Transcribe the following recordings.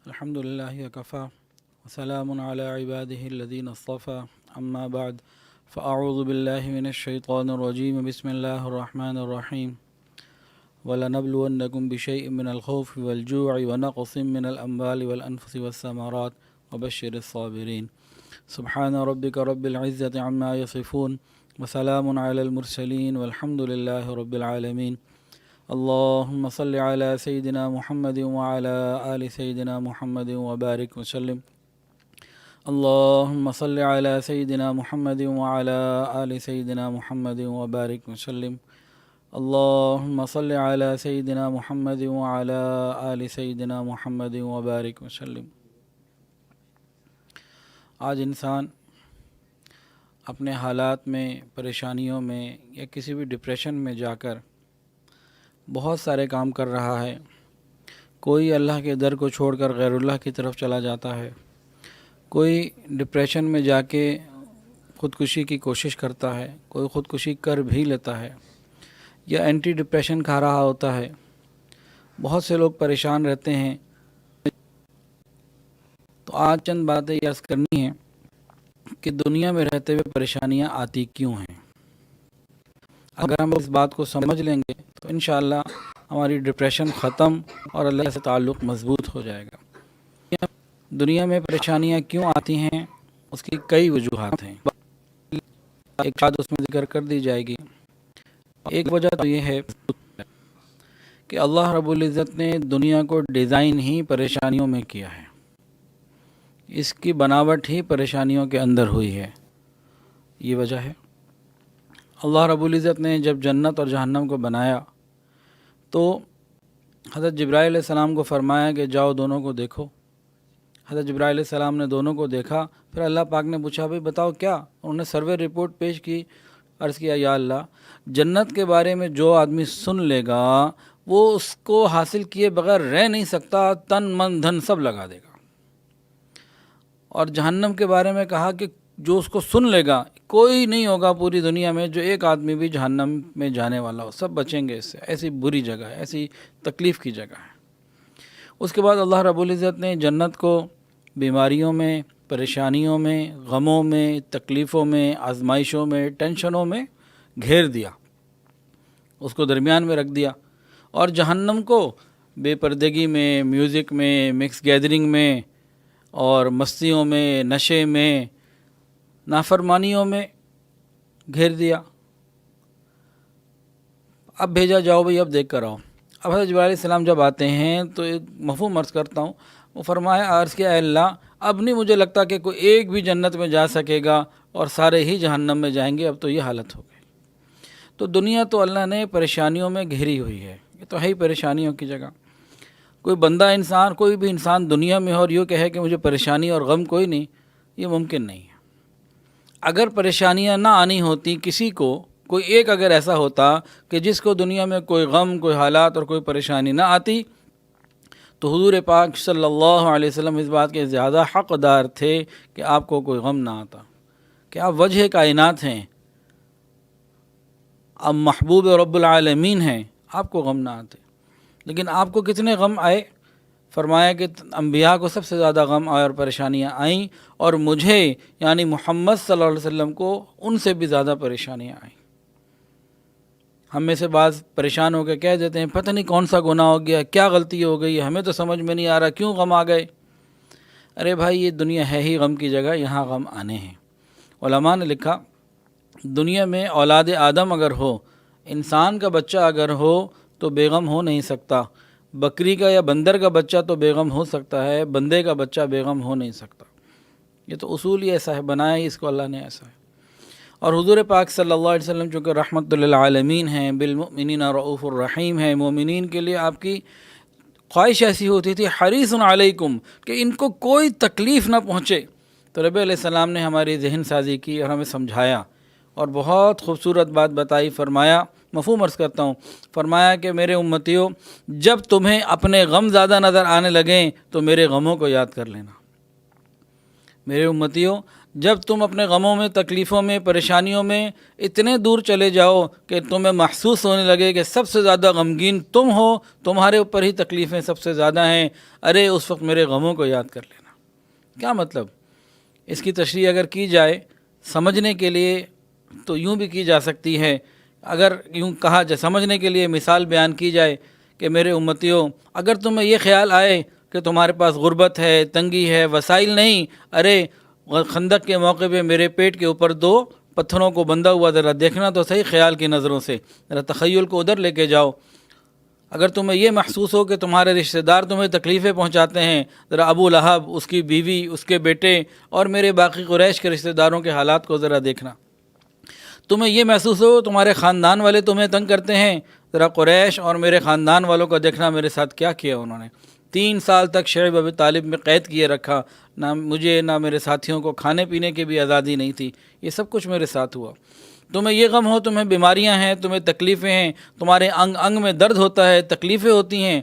الحمد لله وكفى وسلام على عباده الذين اصطفى أما بعد فأعوذ بالله من الشيطان الرجيم بسم الله الرحمن الرحيم ولنبلونكم بشيء من الخوف والجوع ونقص من الأموال والأنفس والثمرات وبشر الصابرين سبحان ربك رب العزة عما يصفون وسلام على المرسلين والحمد لله رب العالمين اللهم صل على سيدنا محمد وعلى آل سيدنا محمد وبارك وسلم اللهم صل على سيدنا محمد وعلى آل سيدنا محمد وبارك وسلم اللهم صل على سيدنا محمد وعلى آل سيدنا محمد وبارك وسلم۔ آج انسان اپنے حالات میں، پریشانیوں میں یا کسی بھی ڈپریشن میں جا کر بہت سارے کام کر رہا ہے۔ کوئی اللہ کے در کو چھوڑ کر غیر اللہ کی طرف چلا جاتا ہے، کوئی ڈپریشن میں جا کے خودکشی کی کوشش کرتا ہے، کوئی خودکشی کر بھی لیتا ہے یا اینٹی ڈپریشن کھا رہا ہوتا ہے۔ بہت سے لوگ پریشان رہتے ہیں۔ تو آج چند باتیں عرض کرنی ہیں کہ دنیا میں رہتے ہوئے پریشانیاں آتی کیوں ہیں۔ اگر ہم اس بات کو سمجھ لیں گے تو انشاءاللہ ہماری ڈپریشن ختم اور اللہ سے تعلق مضبوط ہو جائے گا۔ دنیا میں پریشانیاں کیوں آتی ہیں، اس کی کئی وجوہات ہیں، ایک بات اس میں ذکر کر دی جائے گی۔ ایک وجہ تو یہ ہے کہ اللہ رب العزت نے دنیا کو ڈیزائن ہی پریشانیوں میں کیا ہے، اس کی بناوٹ ہی پریشانیوں کے اندر ہوئی ہے، یہ وجہ ہے۔ اللہ رب العزت نے جب جنت اور جہنم کو بنایا تو حضرت جبرائیل علیہ السلام کو فرمایا کہ جاؤ دونوں کو دیکھو۔ حضرت جبرائیل علیہ السلام نے دونوں کو دیکھا، پھر اللہ پاک نے پوچھا بھئی بتاؤ کیا؟ انہوں نے سروے رپورٹ پیش کی، عرض کیا یا اللہ جنت کے بارے میں جو آدمی سن لے گا وہ اس کو حاصل کیے بغیر رہ نہیں سکتا، تن من دھن سب لگا دے گا۔ اور جہنم کے بارے میں کہا کہ جو اس کو سن لے گا کوئی نہیں ہوگا پوری دنیا میں جو ایک آدمی بھی جہنم میں جانے والا ہو، سب بچیں گے اس سے، ایسی بری جگہ ہے، ایسی تکلیف کی جگہ ہے۔ اس کے بعد اللہ رب العزت نے جنت کو بیماریوں میں، پریشانیوں میں، غموں میں، تکلیفوں میں، آزمائشوں میں، ٹینشنوں میں گھیر دیا، اس کو درمیان میں رکھ دیا، اور جہنم کو بے پردگی میں، میوزک میں، مکس گیدرنگ میں اور مستیوں میں، نشے میں، نافرمانیوں میں گھیر دیا۔ اب بھیجا جاؤ بھئی اب دیکھ کر آؤ۔ اب حضرت جبرائیل علیہ السلام جب آتے ہیں تو ایک مفہوم عرض کرتا ہوں، وہ فرمایا عرض کیا اے اللہ اب نہیں مجھے لگتا کہ کوئی ایک بھی جنت میں جا سکے گا اور سارے ہی جہنم میں جائیں گے، اب تو یہ حالت ہو گئی۔ تو دنیا تو اللہ نے پریشانیوں میں گھری ہوئی ہے، یہ تو ہے ہی پریشانیوں کی جگہ۔ کوئی بندہ انسان، کوئی بھی انسان دنیا میں ہو اور یوں کہے کہ مجھے پریشانی اور غم کوئی نہیں، یہ ممکن نہیں ہے۔ اگر پریشانیاں نہ آنی ہوتی کسی کو، کوئی ایک اگر ایسا ہوتا کہ جس کو دنیا میں کوئی غم، کوئی حالات اور کوئی پریشانی نہ آتی تو حضور پاک صلی اللہ علیہ وسلم اس بات کے زیادہ حقدار تھے کہ آپ کو کوئی غم نہ آتا، کہ آپ وجہ کائنات ہیں، آپ محبوب رب العالمین ہیں، آپ کو غم نہ آتے۔ لیکن آپ کو کتنے غم آئے؟ فرمایا کہ انبیاء کو سب سے زیادہ غم آئے اور پریشانیاں آئیں، اور مجھے یعنی محمد صلی اللہ علیہ وسلم کو ان سے بھی زیادہ پریشانیاں آئیں۔ ہم میں سے بعض پریشان ہو کے کہہ دیتے ہیں پتہ نہیں کون سا گناہ ہو گیا، کیا غلطی ہو گئی، ہمیں تو سمجھ میں نہیں آ رہا کیوں غم آ گئے۔ ارے بھائی یہ دنیا ہے ہی غم کی جگہ، یہاں غم آنے ہیں۔ علماء نے لکھا دنیا میں اولاد آدم اگر ہو، انسان کا بچہ اگر ہو تو بے غم ہو نہیں سکتا، بکری کا یا بندر کا بچہ تو بے غم ہو سکتا ہے، بندے کا بچہ بے غم ہو نہیں سکتا۔ یہ تو اصول ہی ایسا ہے، بنایا ہی اس کو اللہ نے ایسا ہے۔ اور حضور پاک صلی اللہ علیہ وسلم چونکہ رحمت للعالمین ہیں، بالمؤمنین رؤوف الرحیم ہیں، مومنین کے لیے آپ کی خواہش ایسی ہوتی تھی حریص علیکم کہ ان کو کوئی تکلیف نہ پہنچے۔ تو نبی علیہ السلام نے ہماری ذہن سازی کی اور ہمیں سمجھایا اور بہت خوبصورت بات بتائی۔ فرمایا، مفہوم عرض کرتا ہوں، فرمایا کہ میرے امتیوں جب تمہیں اپنے غم زیادہ نظر آنے لگیں تو میرے غموں کو یاد کر لینا۔ میرے امتیوں جب تم اپنے غموں میں، تکلیفوں میں، پریشانیوں میں اتنے دور چلے جاؤ کہ تمہیں محسوس ہونے لگے کہ سب سے زیادہ غمگین تم ہو، تمہارے اوپر ہی تکلیفیں سب سے زیادہ ہیں، ارے اس وقت میرے غموں کو یاد کر لینا۔ کیا مطلب؟ اس کی تشریح اگر کی جائے سمجھنے کے لیے تو یوں بھی کی جا سکتی ہے، اگر یوں کہا جائے سمجھنے کے لیے مثال بیان کی جائے کہ میرے امتیوں، اگر تمہیں یہ خیال آئے کہ تمہارے پاس غربت ہے، تنگی ہے، وسائل نہیں، ارے خندق کے موقع پہ میرے پیٹ کے اوپر 2 پتھروں کو بندھا ہوا ذرا دیکھنا تو صحیح خیال کی نظروں سے، ذرا تخیل کو ادھر لے کے جاؤ۔ اگر تمہیں یہ محسوس ہو کہ تمہارے رشتہ دار تمہیں تکلیفیں پہنچاتے ہیں، ذرا ابو لہب، اس کی بیوی، اس کے بیٹے اور میرے باقی قریش کے رشتہ داروں کے حالات کو ذرا دیکھنا۔ تمہیں یہ محسوس ہو تمہارے خاندان والے تمہیں تنگ کرتے ہیں، ذرا قریش اور میرے خاندان والوں کو دیکھنا میرے ساتھ کیا کیا انہوں نے۔ 3 سال تک شعیب ابی طالب میں قید کیے رکھا، نہ مجھے نہ میرے ساتھیوں کو کھانے پینے کی بھی آزادی نہیں تھی، یہ سب کچھ میرے ساتھ ہوا۔ تمہیں یہ غم ہو، تمہیں بیماریاں ہیں، تمہیں تکلیفیں ہیں، تمہارے انگ انگ میں درد ہوتا ہے، تکلیفیں ہوتی ہیں،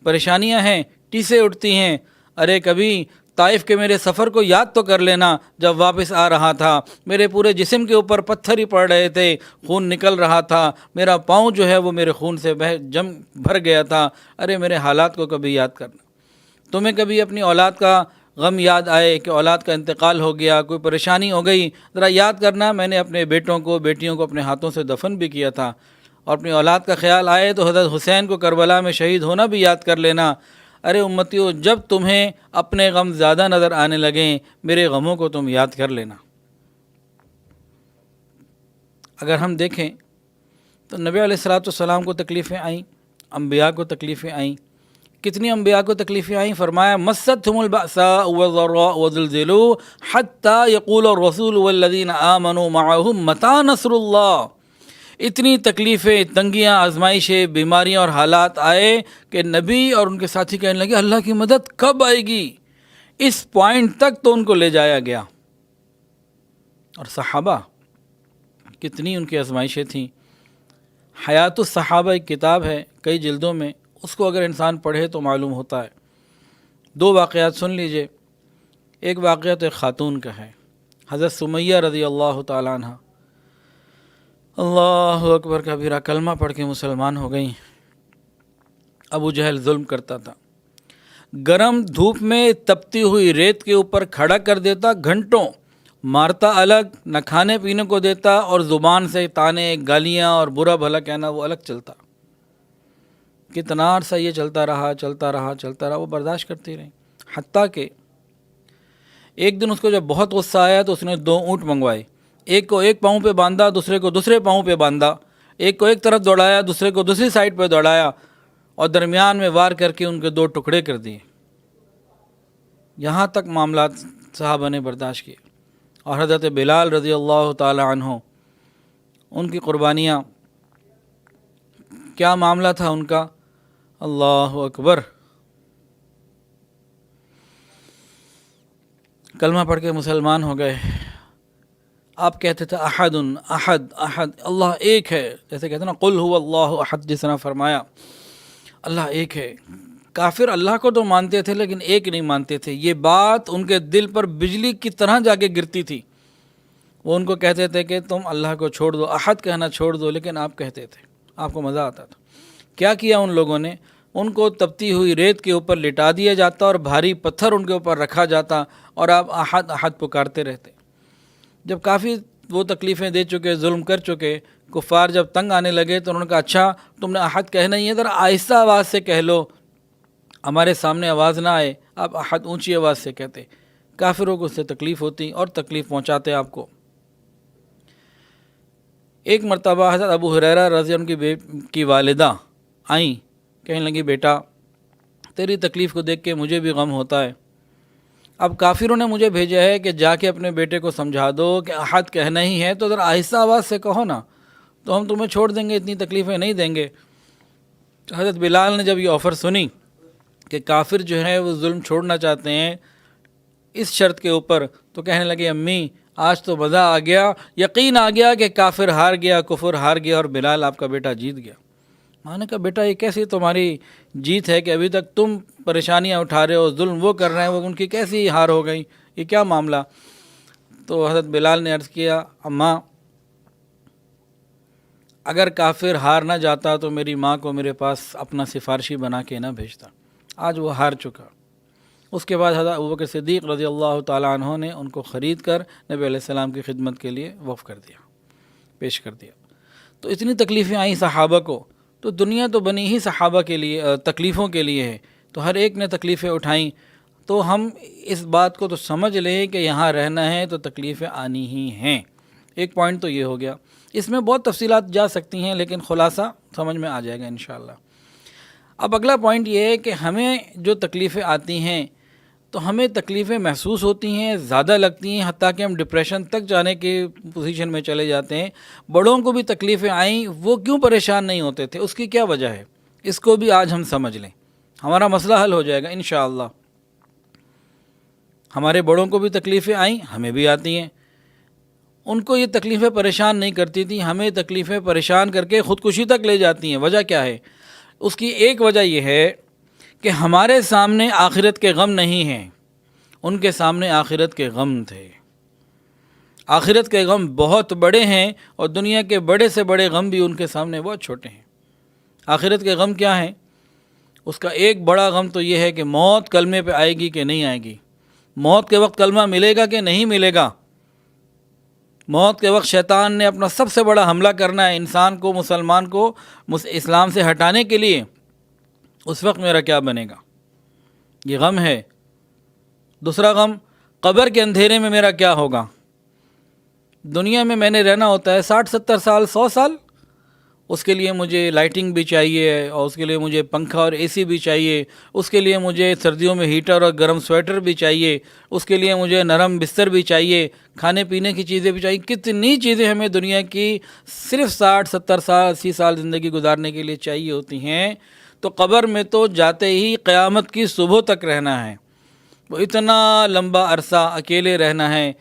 پریشانیاں ہیں، ٹیسیں اٹھتی ہیں، ارے کبھی طائف کے میرے سفر کو یاد تو کر لینا، جب واپس آ رہا تھا میرے پورے جسم کے اوپر پتھر ہی پڑ رہے تھے، خون نکل رہا تھا، میرا پاؤں جو ہے وہ میرے خون سے بھر گیا تھا، ارے میرے حالات کو کبھی یاد کرنا۔ تمہیں کبھی اپنی اولاد کا غم یاد آئے کہ اولاد کا انتقال ہو گیا، کوئی پریشانی ہو گئی، ذرا یاد کرنا میں نے اپنے بیٹوں کو، بیٹیوں کو اپنے ہاتھوں سے دفن بھی کیا تھا، اور اپنی اولاد کا خیال آئے تو حضرت حسین کو کربلا میں شہید ہونا بھی یاد کر لینا۔ ارے امتیوں، جب تمہیں اپنے غم زیادہ نظر آنے لگیں، میرے غموں کو تم یاد کر لینا۔ اگر ہم دیکھیں تو نبی علیہ الصلوۃ والسلام کو تکلیفیں آئیں، انبیاء کو تکلیفیں آئیں، کتنی انبیاء کو تکلیفیں آئیں؟ فرمایا مستھم البأساء والضراء وزلزلوا حتى يقول الرسول والذین آمنوا معه متى نصر اللہ۔ اتنی تکلیفیں، تنگیاں، آزمائشیں، بیماریاں اور حالات آئے کہ نبی اور ان کے ساتھی کہنے لگے اللہ کی مدد کب آئے گی؟ اس پوائنٹ تک تو ان کو لے جایا گیا۔ اور صحابہ، کتنی ان کی آزمائشیں تھیں۔ حیات الصحابہ ایک کتاب ہے کئی جلدوں میں، اس کو اگر انسان پڑھے تو معلوم ہوتا ہے۔ 2 واقعات سن لیجئے۔ ایک واقعہ تو ایک خاتون کا ہے، حضرت سمیہ رضی اللہ تعالیٰ عنہ، اللہ اکبر کبیرہ، کلمہ پڑھ کے مسلمان ہو گئیں۔ ابو جہل ظلم کرتا تھا، گرم دھوپ میں تپتی ہوئی ریت کے اوپر کھڑا کر دیتا، گھنٹوں مارتا الگ، نہ کھانے پینے کو دیتا، اور زبان سے تانے، گالیاں اور برا بھلا کہنا وہ الگ چلتا۔ کتنا عرصہ یہ چلتا رہا، وہ برداشت کرتی رہی، حتیٰ کہ ایک دن اس کو جب بہت غصہ آیا تو اس نے 2 اونٹ منگوائے، ایک کو ایک پاؤں پہ باندھا، دوسرے کو دوسرے پاؤں پہ باندھا، ایک کو ایک طرف دوڑایا، دوسرے کو دوسری سائڈ پہ دوڑایا، اور درمیان میں وار کر کے ان کے 2 ٹکڑے کر دیے۔ یہاں تک معاملات صحابہ نے برداشت کیے۔ اور حضرت بلال رضی اللہ تعالی عنہ، ان کی قربانیاں، کیا معاملہ تھا ان کا، اللہ اکبر، کلمہ پڑھ کے مسلمان ہو گئے۔ آپ کہتے تھے احد احد احد، اللہ ایک ہے، جیسے کہتے ہیں نا قل هو اللہ احد، جس طرح فرمایا اللہ ایک ہے۔ کافر اللہ کو تو مانتے تھے لیکن ایک نہیں مانتے تھے۔ یہ بات ان کے دل پر بجلی کی طرح جا کے گرتی تھی۔ وہ ان کو کہتے تھے کہ تم اللہ کو چھوڑ دو، احد کہنا چھوڑ دو، لیکن آپ کہتے تھے، آپ کو مزہ آتا تھا۔ کیا کیا ان لوگوں نے؟ ان کو تپتی ہوئی ریت کے اوپر لٹا دیا جاتا اور بھاری پتھر ان کے اوپر رکھا جاتا، اور آپ احد احد پکارتے رہتے۔ جب کافی وہ تکلیفیں دے چکے، ظلم کر چکے، کفار جب تنگ آنے لگے تو انہوں نے کہا اچھا تم نے احد کہنا ہی ہے، ذرا آہستہ آواز سے کہہ لو، ہمارے سامنے آواز نہ آئے، آپ احد اونچی آواز سے کہتے۔ کافروں کو اس سے تکلیف ہوتی اور تکلیف پہنچاتے آپ کو۔ ایک مرتبہ حضرت ابو ہریرہ رضی اللہ عنہ کی والدہ آئیں، کہنے لگی بیٹا تیری تکلیف کو دیکھ کے مجھے بھی غم ہوتا ہے، اب کافروں نے مجھے بھیجا ہے کہ جا کے اپنے بیٹے کو سمجھا دو کہ احد کہنا ہی ہے تو ذرا آہستہ آواز سے کہو نا، تو ہم تمہیں چھوڑ دیں گے، اتنی تکلیفیں نہیں دیں گے۔ حضرت بلال نے جب یہ آفر سنی کہ کافر جو ہے وہ ظلم چھوڑنا چاہتے ہیں اس شرط کے اوپر، تو کہنے لگے امی آج تو مزہ آ گیا، یقین آ گیا کہ کافر ہار گیا، کفر ہار گیا، اور بلال آپ کا بیٹا جیت گیا۔ میں نے کہا بیٹا یہ کیسی تمہاری جیت ہے کہ ابھی تک تم پریشانیاں اٹھا رہے ہو، ظلم وہ کر رہے ہیں، وہ ان کی کیسی ہار ہو گئی، یہ کیا معاملہ؟ تو حضرت بلال نے عرض کیا اماں اگر کافر ہار نہ جاتا تو میری ماں کو میرے پاس اپنا سفارشی بنا کے نہ بھیجتا، آج وہ ہار چکا۔ اس کے بعد حضرت ابوبکر صدیق رضی اللہ تعالیٰ عنہ نے ان کو خرید کر نبی علیہ السلام کی خدمت کے لیے وقف کر دیا، پیش کر دیا۔ تو اتنی تکلیفیں آئیں صحابہ کو، تو دنیا تو بنی ہی صحابہ کے لیے، تکلیفوں کے لیے ہے، تو ہر ایک نے تکلیفیں اٹھائیں۔ تو ہم اس بات کو تو سمجھ لیں کہ یہاں رہنا ہے تو تکلیفیں آنی ہی ہیں۔ ایک پوائنٹ تو یہ ہو گیا، اس میں بہت تفصیلات جا سکتی ہیں لیکن خلاصہ سمجھ میں آ جائے گا انشاءاللہ۔ اب اگلا پوائنٹ یہ ہے کہ ہمیں جو تکلیفیں آتی ہیں تو ہمیں تکلیفیں محسوس ہوتی ہیں، زیادہ لگتی ہیں، حتیٰ کہ ہم ڈپریشن تک جانے کی پوزیشن میں چلے جاتے ہیں۔ بڑوں کو بھی تکلیفیں آئیں، وہ کیوں پریشان نہیں ہوتے تھے، اس کی کیا وجہ ہے، اس کو بھی آج ہم سمجھ لیں، ہمارا مسئلہ حل ہو جائے گا انشاءاللہ۔ ہمارے بڑوں کو بھی تکلیفیں آئیں، ہمیں بھی آتی ہیں، ان کو یہ تکلیفیں پریشان نہیں کرتی تھیں، ہمیں تکلیفیں پریشان کر کے خودکشی تک لے جاتی ہیں۔ وجہ کیا ہے؟ اس کی ایک وجہ یہ ہے کہ ہمارے سامنے آخرت کے غم نہیں ہیں، ان کے سامنے آخرت کے غم تھے۔ آخرت کے غم بہت بڑے ہیں اور دنیا کے بڑے سے بڑے غم بھی ان کے سامنے بہت چھوٹے ہیں۔ آخرت کے غم کیا ہیں؟ اس کا ایک بڑا غم تو یہ ہے کہ موت کلمے پہ آئے گی کہ نہیں آئے گی، موت کے وقت کلمہ ملے گا کہ نہیں ملے گا، موت کے وقت شیطان نے اپنا سب سے بڑا حملہ کرنا ہے انسان کو، مسلمان کو اسلام سے ہٹانے کے لیے، اس وقت میرا کیا بنے گا، یہ غم ہے۔ دوسرا غم، قبر کے اندھیرے میں میرا کیا ہوگا۔ دنیا میں نے رہنا ہوتا ہے 60-70 سال، 100 سال، اس کے لیے مجھے لائٹنگ بھی چاہیے اور اس کے لیے مجھے پنکھا اور اے سی بھی چاہیے، اس کے لیے مجھے سردیوں میں ہیٹر اور گرم سویٹر بھی چاہیے، اس کے لیے مجھے نرم بستر بھی چاہیے، کھانے پینے کی چیزیں بھی چاہیے، کتنی چیزیں ہمیں دنیا کی صرف 60-70 سال 80 سال زندگی گزارنے کے لیے چاہیے ہوتی ہیں۔ تو قبر میں تو جاتے ہی قیامت کی صبح تک رہنا ہے، وہ اتنا لمبا عرصہ اکیلے رہنا ہے۔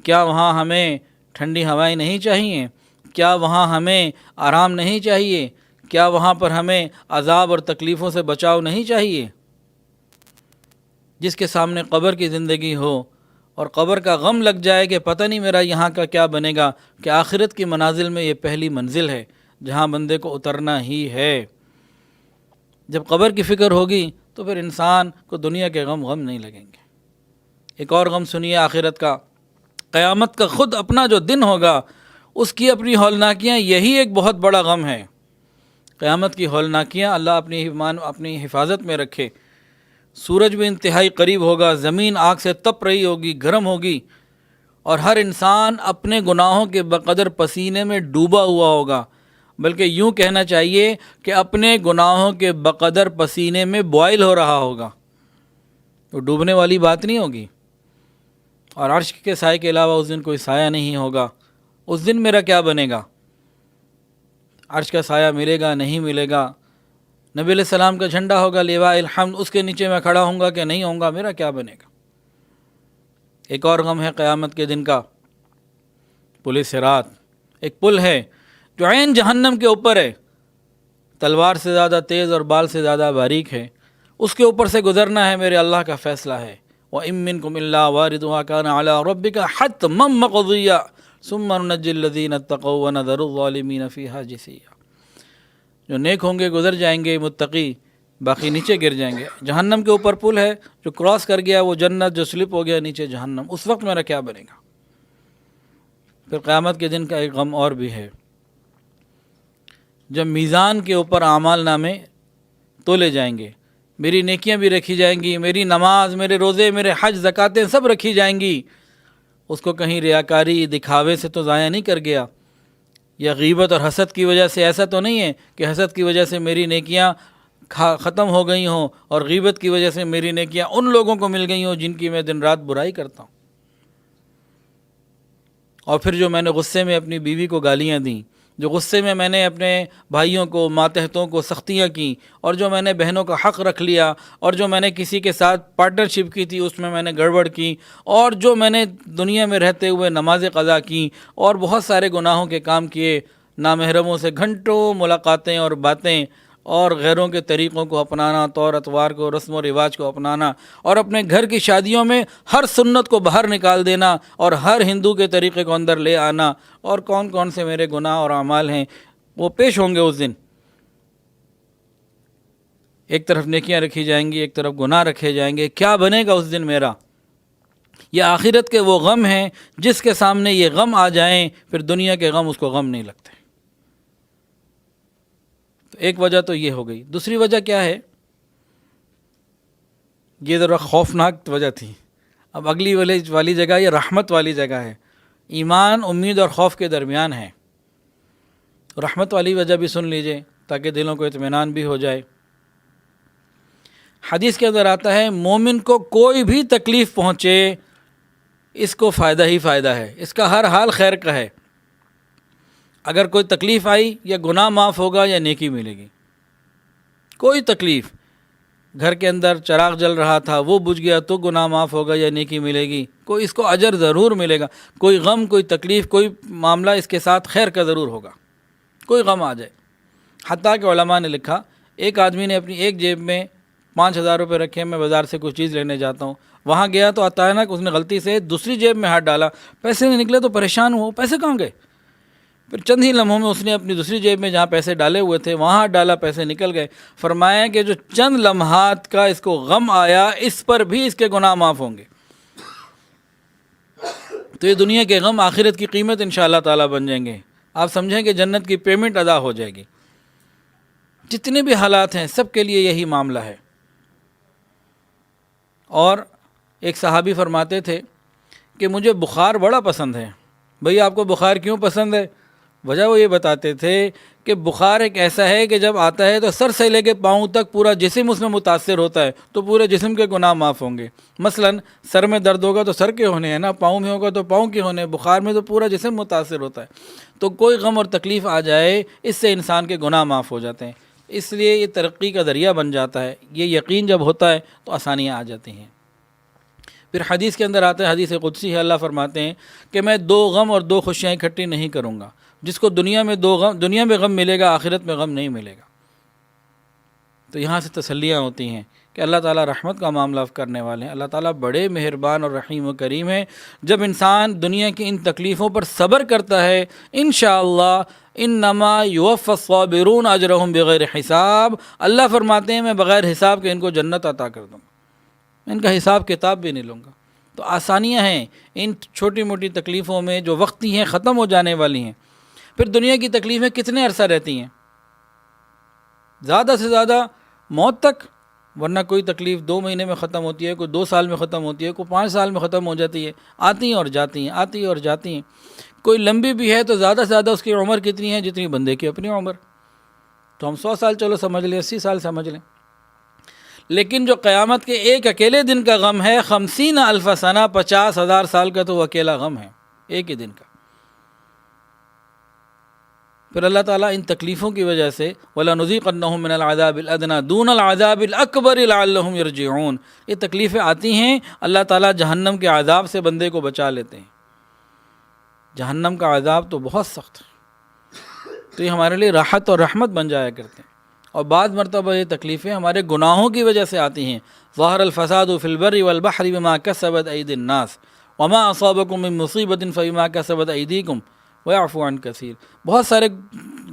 کیا وہاں ہمیں ٹھنڈی ہوائیں نہیں چاہیے؟ کیا وہاں ہمیں آرام نہیں چاہیے؟ کیا وہاں پر ہمیں عذاب اور تکلیفوں سے بچاؤ نہیں چاہیے؟ جس کے سامنے قبر کی زندگی ہو اور قبر کا غم لگ جائے کہ پتہ نہیں میرا یہاں کا کیا بنے گا، کہ آخرت کی منازل میں یہ پہلی منزل ہے جہاں بندے کو اترنا ہی ہے۔ جب قبر کی فکر ہوگی تو پھر انسان کو دنیا کے غم نہیں لگیں گے۔ ایک اور غم سنیے آخرت کا، قیامت کا خود اپنا جو دن ہوگا اس کی اپنی ہولناکیاں، یہی ایک بہت بڑا غم ہے۔ قیامت کی ہولناکیاں اللہ اپنی حفاظت میں رکھے۔ سورج بھی انتہائی قریب ہوگا، زمین آگ سے تپ رہی ہوگی، گرم ہوگی، اور ہر انسان اپنے گناہوں کے بقدر پسینے میں ڈوبا ہوا ہوگا، بلکہ یوں کہنا چاہیے کہ اپنے گناہوں کے بقدر پسینے میں بوائل ہو رہا ہوگا۔ تو ڈوبنے والی بات نہیں ہوگی۔ اور عرش کے سائے کے علاوہ اس دن کوئی سایہ نہیں ہوگا۔ اس دن میرا کیا بنے گا؟ عرش کا سایہ ملے گا نہیں ملے گا؟ نبی علیہ السلام کا جھنڈا ہوگا لواء الحمد، اس کے نیچے میں کھڑا ہوں گا کہ نہیں ہوں گا؟ میرا کیا بنے گا؟ ایک اور غم ہے قیامت کے دن کا، پل صراط۔ ایک پل ہے جو عین جہنم کے اوپر ہے، تلوار سے زیادہ تیز اور بال سے زیادہ باریک ہے، اس کے اوپر سے گزرنا ہے، میرے اللہ کا فیصلہ ہے۔ وَإِن مِّنكُمْ إِلَّا وَارِدُهَا كَانَ عَلَىٰ رَبِّكَ حَتْمًا مَّقْضِيًّا ثُمَّ نُنَجِّي الَّذِينَ اتَّقَوْا وَنَذَرُ الظَّالِمِينَ فِيهَا جِثِيًّا۔ جو نیک ہوں گے گزر جائیں گے متقی، باقی نیچے گر جائیں گے۔ جہنم کے اوپر پل ہے، جو کراس کر گیا وہ جنت، جو سلپ ہو گیا نیچے جہنم۔ اس وقت میرا کیا بنے گا؟ پھر قیامت کے دن کا ایک غم اور بھی ہے، جب میزان کے اوپر اعمال نامے تولے جائیں گے، میری نیکیاں بھی رکھی جائیں گی، میری نماز، میرے روزے، میرے حج، زکاتیں سب رکھی جائیں گی۔ اس کو کہیں ریاکاری، دکھاوے سے تو ضائع نہیں کر گیا، یا غیبت اور حسد کی وجہ سے ایسا تو نہیں ہے کہ حسد کی وجہ سے میری نیکیاں ختم ہو گئی ہوں اور غیبت کی وجہ سے میری نیکیاں ان لوگوں کو مل گئی ہوں جن کی میں دن رات برائی کرتا ہوں۔ اور پھر جو میں نے غصے میں اپنی بیوی کو گالیاں دیں، جو غصے میں نے اپنے بھائیوں کو، ماتحتوں کو سختیاں کیں، اور جو میں نے بہنوں کا حق رکھ لیا، اور جو میں نے کسی کے ساتھ پارٹنرشپ کی تھی اس میں نے گڑبڑ کی، اور جو میں نے دنیا میں رہتے ہوئے نمازیں قضا کیں اور بہت سارے گناہوں کے کام کیے، نامحرموں سے گھنٹوں ملاقاتیں اور باتیں، اور غیروں کے طریقوں کو اپنانا، طور اتوار کو، رسم و رواج کو اپنانا، اور اپنے گھر کی شادیوں میں ہر سنت کو باہر نکال دینا اور ہر ہندو کے طریقے کو اندر لے آنا، اور کون کون سے میرے گناہ اور اعمال ہیں وہ پیش ہوں گے اس دن۔ ایک طرف نیکیاں رکھی جائیں گی، ایک طرف گناہ رکھے جائیں گے، کیا بنے گا اس دن میرا؟ یہ آخرت کے وہ غم ہیں جس کے سامنے یہ غم آ جائیں پھر دنیا کے غم اس کو غم نہیں لگتے۔ تو ایک وجہ تو یہ ہو گئی۔ دوسری وجہ کیا ہے؟ یہ ذرا خوفناک وجہ تھی۔ اب اگلی والی جگہ یہ رحمت والی جگہ ہے۔ ایمان امید اور خوف کے درمیان ہے۔ رحمت والی وجہ بھی سن لیجئے تاکہ دلوں کو اطمینان بھی ہو جائے۔ حدیث کے اندر آتا ہے مومن کو کوئی بھی تکلیف پہنچے اس کو فائدہ ہی فائدہ ہے، اس کا ہر حال خیر کا ہے۔ اگر کوئی تکلیف آئی یا گناہ معاف ہوگا یا نیکی ملے گی۔ کوئی تکلیف، گھر کے اندر چراغ جل رہا تھا وہ بجھ گیا تو گناہ معاف ہوگا یا نیکی ملے گی، کوئی اس کو اجر ضرور ملے گا۔ کوئی غم، کوئی تکلیف، کوئی معاملہ اس کے ساتھ خیر کا ضرور ہوگا، کوئی غم آ جائے۔ حتیٰ کہ علماء نے لکھا ایک آدمی نے اپنی ایک جیب میں 5,000 روپے رکھے، میں بازار سے کچھ چیز لینے جاتا ہوں، وہاں گیا تو اچانک اس نے غلطی سے دوسری جیب میں ہاتھ ڈالا، پیسے نہیں نکلے تو پریشان ہوا، پیسے کہاں گئے؟ پھر چند ہی لمحوں میں اس نے اپنی دوسری جیب میں جہاں پیسے ڈالے ہوئے تھے وہاں ہاتھ ڈالا، پیسے نکل گئے۔ فرمایا کہ جو چند لمحات کا اس کو غم آیا اس پر بھی اس کے گناہ معاف ہوں گے۔ تو یہ دنیا کے غم آخرت کی قیمت انشاءاللہ تعالیٰ بن جائیں گے۔ آپ سمجھیں کہ جنت کی پیمنٹ ادا ہو جائے گی۔ جتنے بھی حالات ہیں سب کے لیے یہی معاملہ ہے۔ اور ایک صحابی فرماتے تھے کہ مجھے بخار بڑا پسند ہے۔ بھئی آپ کو بخار کیوں پسند ہے؟ وجہ وہ یہ بتاتے تھے کہ بخار ایک ایسا ہے کہ جب آتا ہے تو سر سے لے کے پاؤں تک پورا جسم اس میں متاثر ہوتا ہے، تو پورے جسم کے گناہ معاف ہوں گے۔ مثلا سر میں درد ہوگا تو سر کے ہونے ہیں نا، پاؤں میں ہوگا تو پاؤں کے ہونے، بخار میں تو پورا جسم متاثر ہوتا ہے۔ تو کوئی غم اور تکلیف آ جائے اس سے انسان کے گناہ معاف ہو جاتے ہیں، اس لیے یہ ترقی کا ذریعہ بن جاتا ہے۔ یہ یقین جب ہوتا ہے تو آسانیاں آ جاتی ہیں۔ پھر حدیث کے اندر آتا ہے، حدیث قدسی ہے، اللہ فرماتے ہیں کہ میں 2 غم اور 2 خوشیاں اکٹھی نہیں کروں گا۔ جس کو دنیا میں غم ملے گا آخرت میں غم نہیں ملے گا۔ تو یہاں سے تسلیاں ہوتی ہیں کہ اللہ تعالیٰ رحمت کا معاملہ کرنے والے ہیں، اللہ تعالیٰ بڑے مہربان اور رحیم و کریم ہیں۔ جب انسان دنیا کی ان تکلیفوں پر صبر کرتا ہے انشاءاللہ انما یوفی الصابرون اجرہم بغیر حساب، اللہ فرماتے ہیں میں بغیر حساب کے ان کو جنت عطا کر دوں گا، ان کا حساب کتاب بھی نہیں لوں گا۔ تو آسانیاں ہیں ان چھوٹی موٹی تکلیفوں میں جو وقتی ہیں، ختم ہو جانے والی ہیں۔ پھر دنیا کی تکلیفیں کتنے عرصہ رہتی ہیں؟ زیادہ سے زیادہ موت تک، ورنہ کوئی تکلیف 2 مہینے میں ختم ہوتی ہے، کوئی 2 سال میں ختم ہوتی ہے، کوئی 5 سال میں ختم ہو جاتی ہے، آتی ہیں اور جاتی ہیں، آتی ہیں اور جاتی ہیں۔ کوئی لمبی بھی ہے تو زیادہ سے زیادہ اس کی عمر کتنی ہے؟ جتنی بندے کی اپنی عمر۔ تو ہم 100 سال چلو سمجھ لیں، 80 سال سمجھ لیں، لیکن جو قیامت کے ایک اکیلے دن کا غم ہے 50,000 سنہ، 50,000 سال کا تو وہ اکیلا غم ہے ایک ہی دن کا۔ پھر اللہ تعالیٰ ان تکلیفوں کی وجہ سے وَلَنُذِيقَنَّهُم مِّنَ الْعَذَابِ الْأَدْنَىٰ دُونَ الْعَذَابِ الْأَكْبَرِ لَعَلَّهُمْ يَرْجِعُونَ، یہ تکلیفیں آتی ہیں، اللہ تعالیٰ جہنم کے عذاب سے بندے کو بچا لیتے ہیں۔ جہنم کا عذاب تو بہت سخت ہے، تو یہ ہمارے لیے راحت اور رحمت بن جایا کرتے ہیں۔ اور بعض مرتبہ یہ تکلیفیں ہمارے گناہوں کی وجہ سے آتی ہیں۔ ظَهَرَ الْفَسَادُ فِي الْبَرِّ وَالْبَحْرِ بِمَا كَسَبَتْ أَيْدِي النَّاسِ وَمَا أَصَابَكُم مِّن مُّصِيبَةٍ فَبِمَا كَسَبَتْ أَيْدِيكُمْ وَيَعْفُو عَن كَثِيرٍ، بہت سارے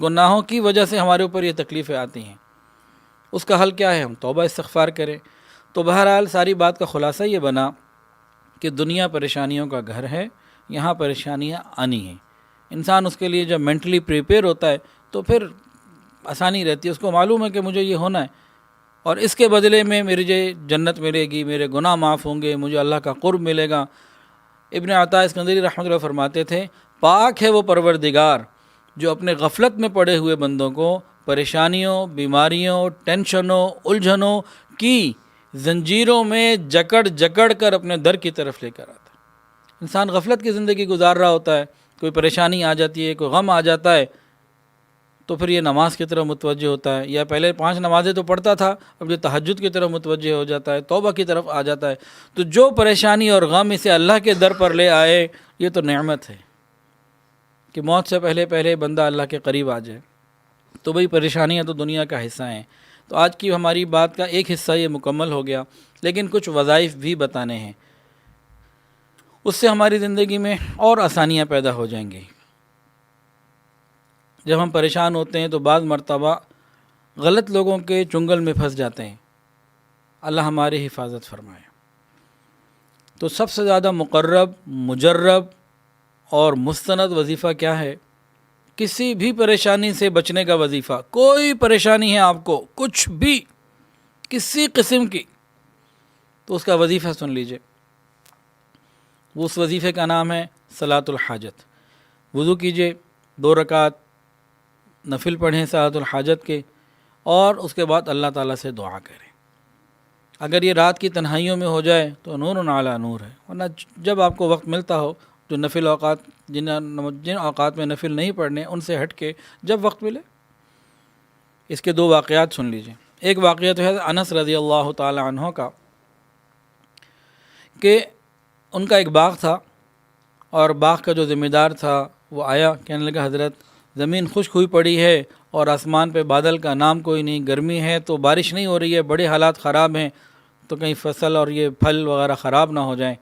گناہوں کی وجہ سے ہمارے اوپر یہ تکلیفیں آتی ہیں۔ اس کا حل کیا ہے؟ ہم توبہ استغفار کریں۔ تو بہرحال ساری بات کا خلاصہ یہ بنا کہ دنیا پریشانیوں کا گھر ہے، یہاں پریشانیاں آنی ہیں۔ انسان اس کے لیے جب مینٹلی پریپیئر ہوتا ہے تو پھر آسانی رہتی ہے، اس کو معلوم ہے کہ مجھے یہ ہونا ہے اور اس کے بدلے میں میری جنت ملے گی، میرے گناہ معاف ہوں گے، مجھے اللہ کا قرب ملے گا۔ ابن عطا اسکندری رحمۃ اللہ فرماتے تھے پاک ہے وہ پروردگار جو اپنے غفلت میں پڑے ہوئے بندوں کو پریشانیوں، بیماریوں، ٹینشنوں، الجھنوں کی زنجیروں میں جکڑ کر اپنے در کی طرف لے کر آتا ہے۔ انسان غفلت کی زندگی گزار رہا ہوتا ہے، کوئی پریشانی آ جاتی ہے، کوئی غم آ جاتا ہے، تو پھر یہ نماز کی طرف متوجہ ہوتا ہے، یا پہلے 5 نمازیں تو پڑھتا تھا، اب یہ تہجد کی طرف متوجہ ہو جاتا ہے، توبہ کی طرف آ جاتا ہے۔ تو جو پریشانی اور غم اسے اللہ کے در پر لے آئے یہ تو نعمت ہے کہ موت سے پہلے بندہ اللہ کے قریب آ جائے۔ تو بھئی پریشانیاں تو دنیا کا حصہ ہیں۔ تو آج کی ہماری بات کا ایک حصہ یہ مکمل ہو گیا، لیکن کچھ وظائف بھی بتانے ہیں، اس سے ہماری زندگی میں اور آسانیاں پیدا ہو جائیں گی۔ جب ہم پریشان ہوتے ہیں تو بعض مرتبہ غلط لوگوں کے چنگل میں پھنس جاتے ہیں، اللہ ہماری حفاظت فرمائے۔ تو سب سے زیادہ مقرب، مجرب اور مستند وظیفہ کیا ہے؟ کسی بھی پریشانی سے بچنے کا وظیفہ۔ کوئی پریشانی ہے آپ کو، کچھ بھی، کسی قسم کی، تو اس کا وظیفہ سن لیجئے۔ وہ اس وظیفے کا نام ہے صلاۃ الحاجت۔ وضو کیجئے، 2 رکعت نفل پڑھیں صلاۃ الحاجت کے، اور اس کے بعد اللہ تعالیٰ سے دعا کریں۔ اگر یہ رات کی تنہائیوں میں ہو جائے تو نور علی نور ہے، ورنہ جب آپ کو وقت ملتا ہو، جو نفل اوقات جن اوقات میں نفل نہیں پڑھنے، ان سے ہٹ کے جب وقت ملے۔ اس کے 2 واقعات سن لیجئے۔ ایک واقعہ تو ہے انس رضی اللہ تعالی عنہ کا، کہ ان کا ایک باغ تھا، اور باغ کا جو ذمہ دار تھا وہ آیا، کہنے لگا حضرت زمین خشک ہوئی پڑی ہے اور آسمان پہ بادل کا نام کوئی نہیں، گرمی ہے تو بارش نہیں ہو رہی ہے، بڑے حالات خراب ہیں، تو کہیں فصل اور یہ پھل وغیرہ خراب نہ ہو جائیں۔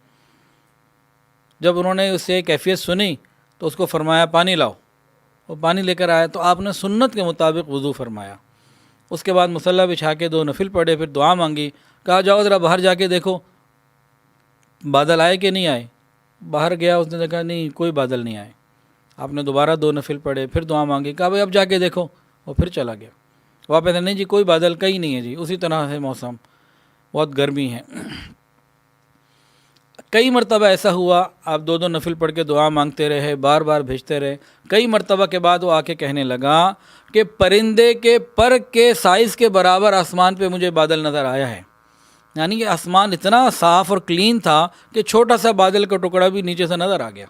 جب انہوں نے اس سے کیفیت سنی تو اس کو فرمایا پانی لاؤ۔ وہ پانی لے کر آیا تو آپ نے سنت کے مطابق وضو فرمایا۔ اس کے بعد مصلی بچھا کے 2 نفل پڑھے، پھر دعا مانگی، کہا جاؤ ذرا باہر جا کے دیکھو بادل آئے کہ نہیں آئے۔ باہر گیا، اس نے دیکھا نہیں، کوئی بادل نہیں آئے۔ آپ نے دوبارہ 2 نفل پڑھے، پھر دعا مانگی، کہا بھائی اب جا کے دیکھو، وہ پھر چلا گیا۔ واپس نہیں جی کوئی بادل کہیں نہیں ہے جی، اسی طرح ہے موسم، بہت گرمی ہے۔ کئی مرتبہ ایسا ہوا، آپ 2 نفل پڑھ کے دعا مانگتے رہے، بار بار بھیجتے رہے۔ کئی مرتبہ کے بعد وہ آ کے کہنے لگا کہ پرندے کے پر کے سائز کے برابر آسمان پہ مجھے بادل نظر آیا ہے۔ یعنی کہ آسمان اتنا صاف اور کلین تھا کہ چھوٹا سا بادل کا ٹکڑا بھی نیچے سے نظر آ گیا۔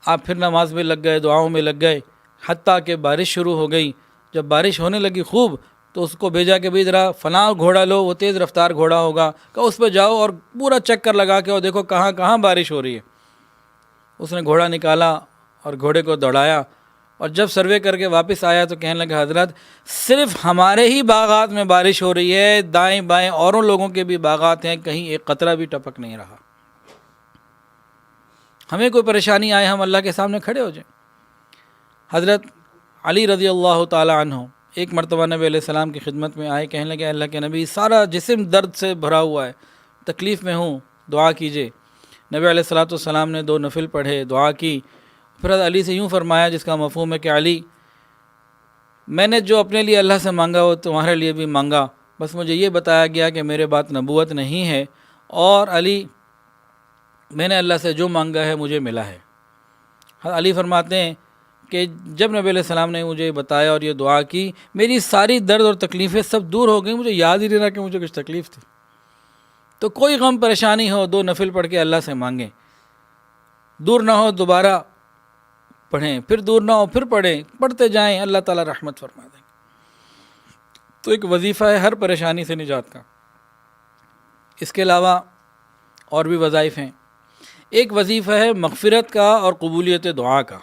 آپ پھر نماز میں لگ گئے، دعاؤں میں لگ گئے، حتیٰ کہ بارش شروع ہو گئی۔ جب بارش ہونے لگی خوب، تو اس کو بھیجا کہ بھئی ذرا فلاں گھوڑا لو، وہ تیز رفتار گھوڑا ہوگا، کہ اس پہ جاؤ اور پورا چکر لگا کے اور دیکھو کہاں کہاں بارش ہو رہی ہے۔ اس نے گھوڑا نکالا اور گھوڑے کو دوڑایا، اور جب سروے کر کے واپس آیا تو کہنے لگا حضرت صرف ہمارے ہی باغات میں بارش ہو رہی ہے، دائیں بائیں اوروں لوگوں کے بھی باغات ہیں، کہیں ایک قطرہ بھی ٹپک نہیں رہا۔ ہمیں کوئی پریشانی آئے، ہم اللہ کے سامنے کھڑے ہو جائیں۔ حضرت علی رضی اللہ تعالی عنہ ایک مرتبہ نبی علیہ السلام کی خدمت میں آئے، کہنے لگے اللہ کے نبی سارا جسم درد سے بھرا ہوا ہے، تکلیف میں ہوں، دعا کیجئے۔ نبی علیہ السلام نے 2 نفل پڑھے، دعا کی، پھر حضرت علی سے یوں فرمایا جس کا مفہوم ہے کہ علی میں نے جو اپنے لیے اللہ سے مانگا وہ تمہارے لیے بھی مانگا، بس مجھے یہ بتایا گیا کہ میرے بات نبوت نہیں ہے، اور علی میں نے اللہ سے جو مانگا ہے مجھے ملا ہے۔ حضرت علی فرماتے ہیں کہ جب نبی علیہ السلام نے مجھے بتایا اور یہ دعا کی، میری ساری درد اور تکلیفیں سب دور ہو گئیں، مجھے یاد ہی نہیں رہا کہ مجھے کچھ تکلیف تھی۔ تو کوئی غم پریشانی ہو 2 نفل پڑھ کے اللہ سے مانگیں، دور نہ ہو دوبارہ پڑھیں، پھر دور نہ ہو پھر پڑھیں، پڑھتے جائیں، اللہ تعالیٰ رحمت فرما دیں گے۔ تو ایک وظیفہ ہے ہر پریشانی سے نجات کا۔ اس کے علاوہ اور بھی وظائف ہیں۔ ایک وظیفہ ہے مغفرت کا اور قبولیت دعا کا۔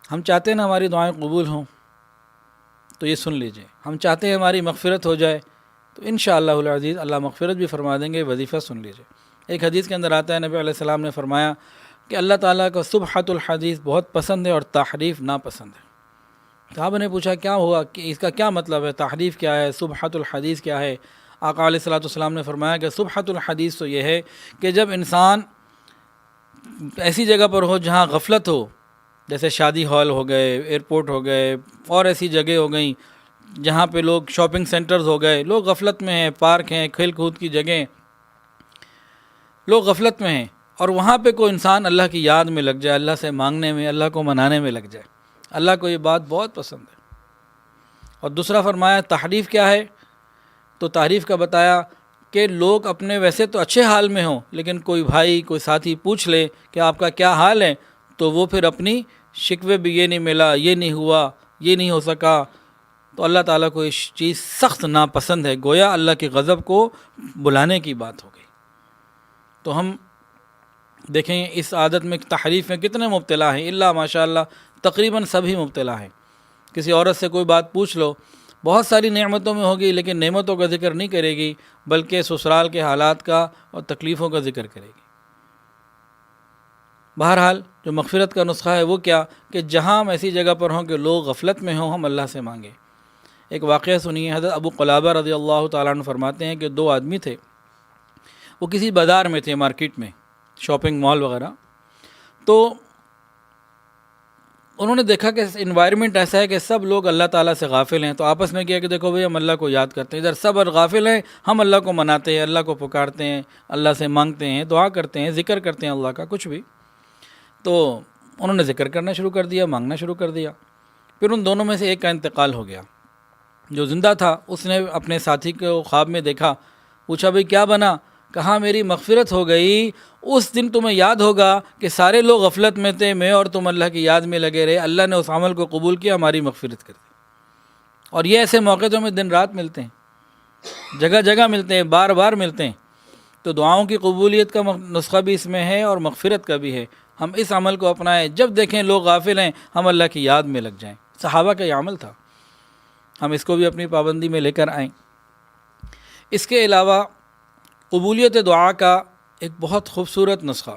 ہم چاہتے ہیں نا ہماری دعائیں قبول ہوں، تو یہ سن لیجئے۔ ہم چاہتے ہیں ہماری مغفرت ہو جائے، تو انشاءاللہ العزیز اللہ مغفرت بھی فرما دیں گے۔ وظیفہ سن لیجئے۔ ایک حدیث کے اندر آتا ہے نبی علیہ السلام نے فرمایا کہ اللہ تعالیٰ کو سبحۃ الحدیث بہت پسند ہے اور تحریف ناپسند ہے۔ صحابہ نے پوچھا کیا ہوا، کہ اس کا کیا مطلب ہے، تحریف کیا ہے، سبحۃ الحدیث کیا ہے؟ آقا علیہ السلام نے فرمایا کہ سبحۃ الحدیث تو یہ ہے کہ جب انسان ایسی جگہ پر ہو جہاں غفلت ہو، جیسے شادی ہال ہو گئے، ایئرپورٹ ہو گئے، اور ایسی جگہ ہو گئیں جہاں پہ لوگ شاپنگ سینٹرز ہو گئے، لوگ غفلت میں ہیں، پارک ہیں، کھیل کود کی جگہیں، لوگ غفلت میں ہیں، اور وہاں پہ کوئی انسان اللہ کی یاد میں لگ جائے، اللہ سے مانگنے میں، اللہ کو منانے میں لگ جائے، اللہ کو یہ بات بہت پسند ہے۔ اور دوسرا فرمایا تحریف کیا ہے، تو تعریف کا بتایا کہ لوگ اپنے ویسے تو اچھے حال میں ہوں، لیکن کوئی بھائی کوئی ساتھی پوچھ لے کہ آپ کا کیا حال ہے، تو وہ پھر اپنی شکوے بھی، یہ نہیں ملا، یہ نہیں ہوا، یہ نہیں ہو سکا، تو اللہ تعالیٰ کو اس چیز سخت ناپسند ہے، گویا اللہ کے غضب کو بلانے کی بات ہو گئی۔ تو ہم دیکھیں اس عادت میں، تحریف میں کتنے مبتلا ہیں، اللہ ماشاء اللہ تقریباً سبھی مبتلا ہیں۔ کسی عورت سے کوئی بات پوچھ لو، بہت ساری نعمتوں میں ہوگی لیکن نعمتوں کا ذکر نہیں کرے گی، بلکہ سسرال کے حالات کا اور تکلیفوں کا ذکر کرے گی۔ بہرحال جو مغفرت کا نسخہ ہے وہ کیا کہ جہاں ہم ایسی جگہ پر ہوں کہ لوگ غفلت میں ہوں، ہم اللہ سے مانگیں۔ ایک واقعہ سنیے، حضرت ابو قلابہ رضی اللہ تعالیٰ عنہ فرماتے ہیں کہ دو آدمی تھے، وہ کسی بازار میں تھے، مارکیٹ میں، شاپنگ مال وغیرہ۔ تو انہوں نے دیکھا کہ انوائرمنٹ ایسا ہے کہ سب لوگ اللہ تعالیٰ سے غافل ہیں، تو آپس میں کیا کہ دیکھو بھئی ہم اللہ کو یاد کرتے ہیں، ادھر سب غافل ہیں، ہم اللہ کو مناتے ہیں، اللہ کو پکارتے ہیں، اللہ سے مانگتے ہیں، دعا کرتے ہیں، ذکر کرتے ہیں اللہ کا کچھ بھی۔ تو انہوں نے ذکر کرنا شروع کر دیا، مانگنا شروع کر دیا۔ پھر ان دونوں میں سے ایک کا انتقال ہو گیا۔ جو زندہ تھا اس نے اپنے ساتھی کو خواب میں دیکھا، پوچھا بھئی کیا بنا؟ کہا میری مغفرت ہو گئی، اس دن تمہیں یاد ہوگا کہ سارے لوگ غفلت میں تھے، میں اور تم اللہ کی یاد میں لگے رہے، اللہ نے اس عمل کو قبول کیا، ہماری مغفرت کر دی۔ اور یہ ایسے موقع تو ہمیں دن رات ملتے ہیں، جگہ جگہ ملتے ہیں، بار بار ملتے ہیں۔ تو دعاؤں کی قبولیت کا نسخہ بھی اس میں ہے اور مغفرت کا بھی ہے۔ ہم اس عمل کو اپنائیں، جب دیکھیں لوگ غافل ہیں ہم اللہ کی یاد میں لگ جائیں۔ صحابہ کا یہ عمل تھا، ہم اس کو بھی اپنی پابندی میں لے کر آئیں۔ اس کے علاوہ قبولیت دعا کا ایک بہت خوبصورت نسخہ،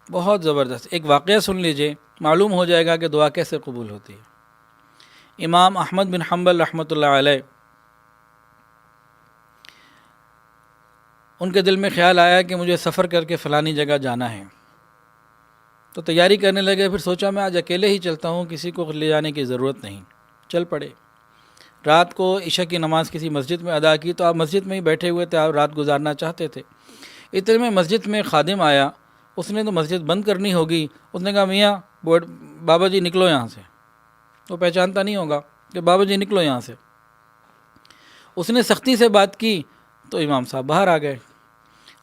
بہت زبردست ایک واقعہ سن لیجئے، معلوم ہو جائے گا کہ دعا کیسے قبول ہوتی ہے۔ امام احمد بن حنبل رحمۃ اللہ علیہ، ان کے دل میں خیال آیا کہ مجھے سفر کر کے فلانی جگہ جانا ہے، تو تیاری کرنے لگے۔ پھر سوچا میں آج اکیلے ہی چلتا ہوں، کسی کو لے جانے کی ضرورت نہیں، چل پڑے۔ رات کو عشاء کی نماز کسی مسجد میں ادا کی، تو آپ مسجد میں ہی بیٹھے ہوئے تھے، آپ رات گزارنا چاہتے تھے۔ اتنے میں مسجد میں خادم آیا، اس نے تو مسجد بند کرنی ہوگی، اس نے کہا میاں بابا جی نکلو یہاں سے۔ وہ پہچانتا نہیں ہوگا کہ بابا جی نکلو یہاں سے۔ اس نے سختی سے بات کی تو امام صاحب باہر آ گئے۔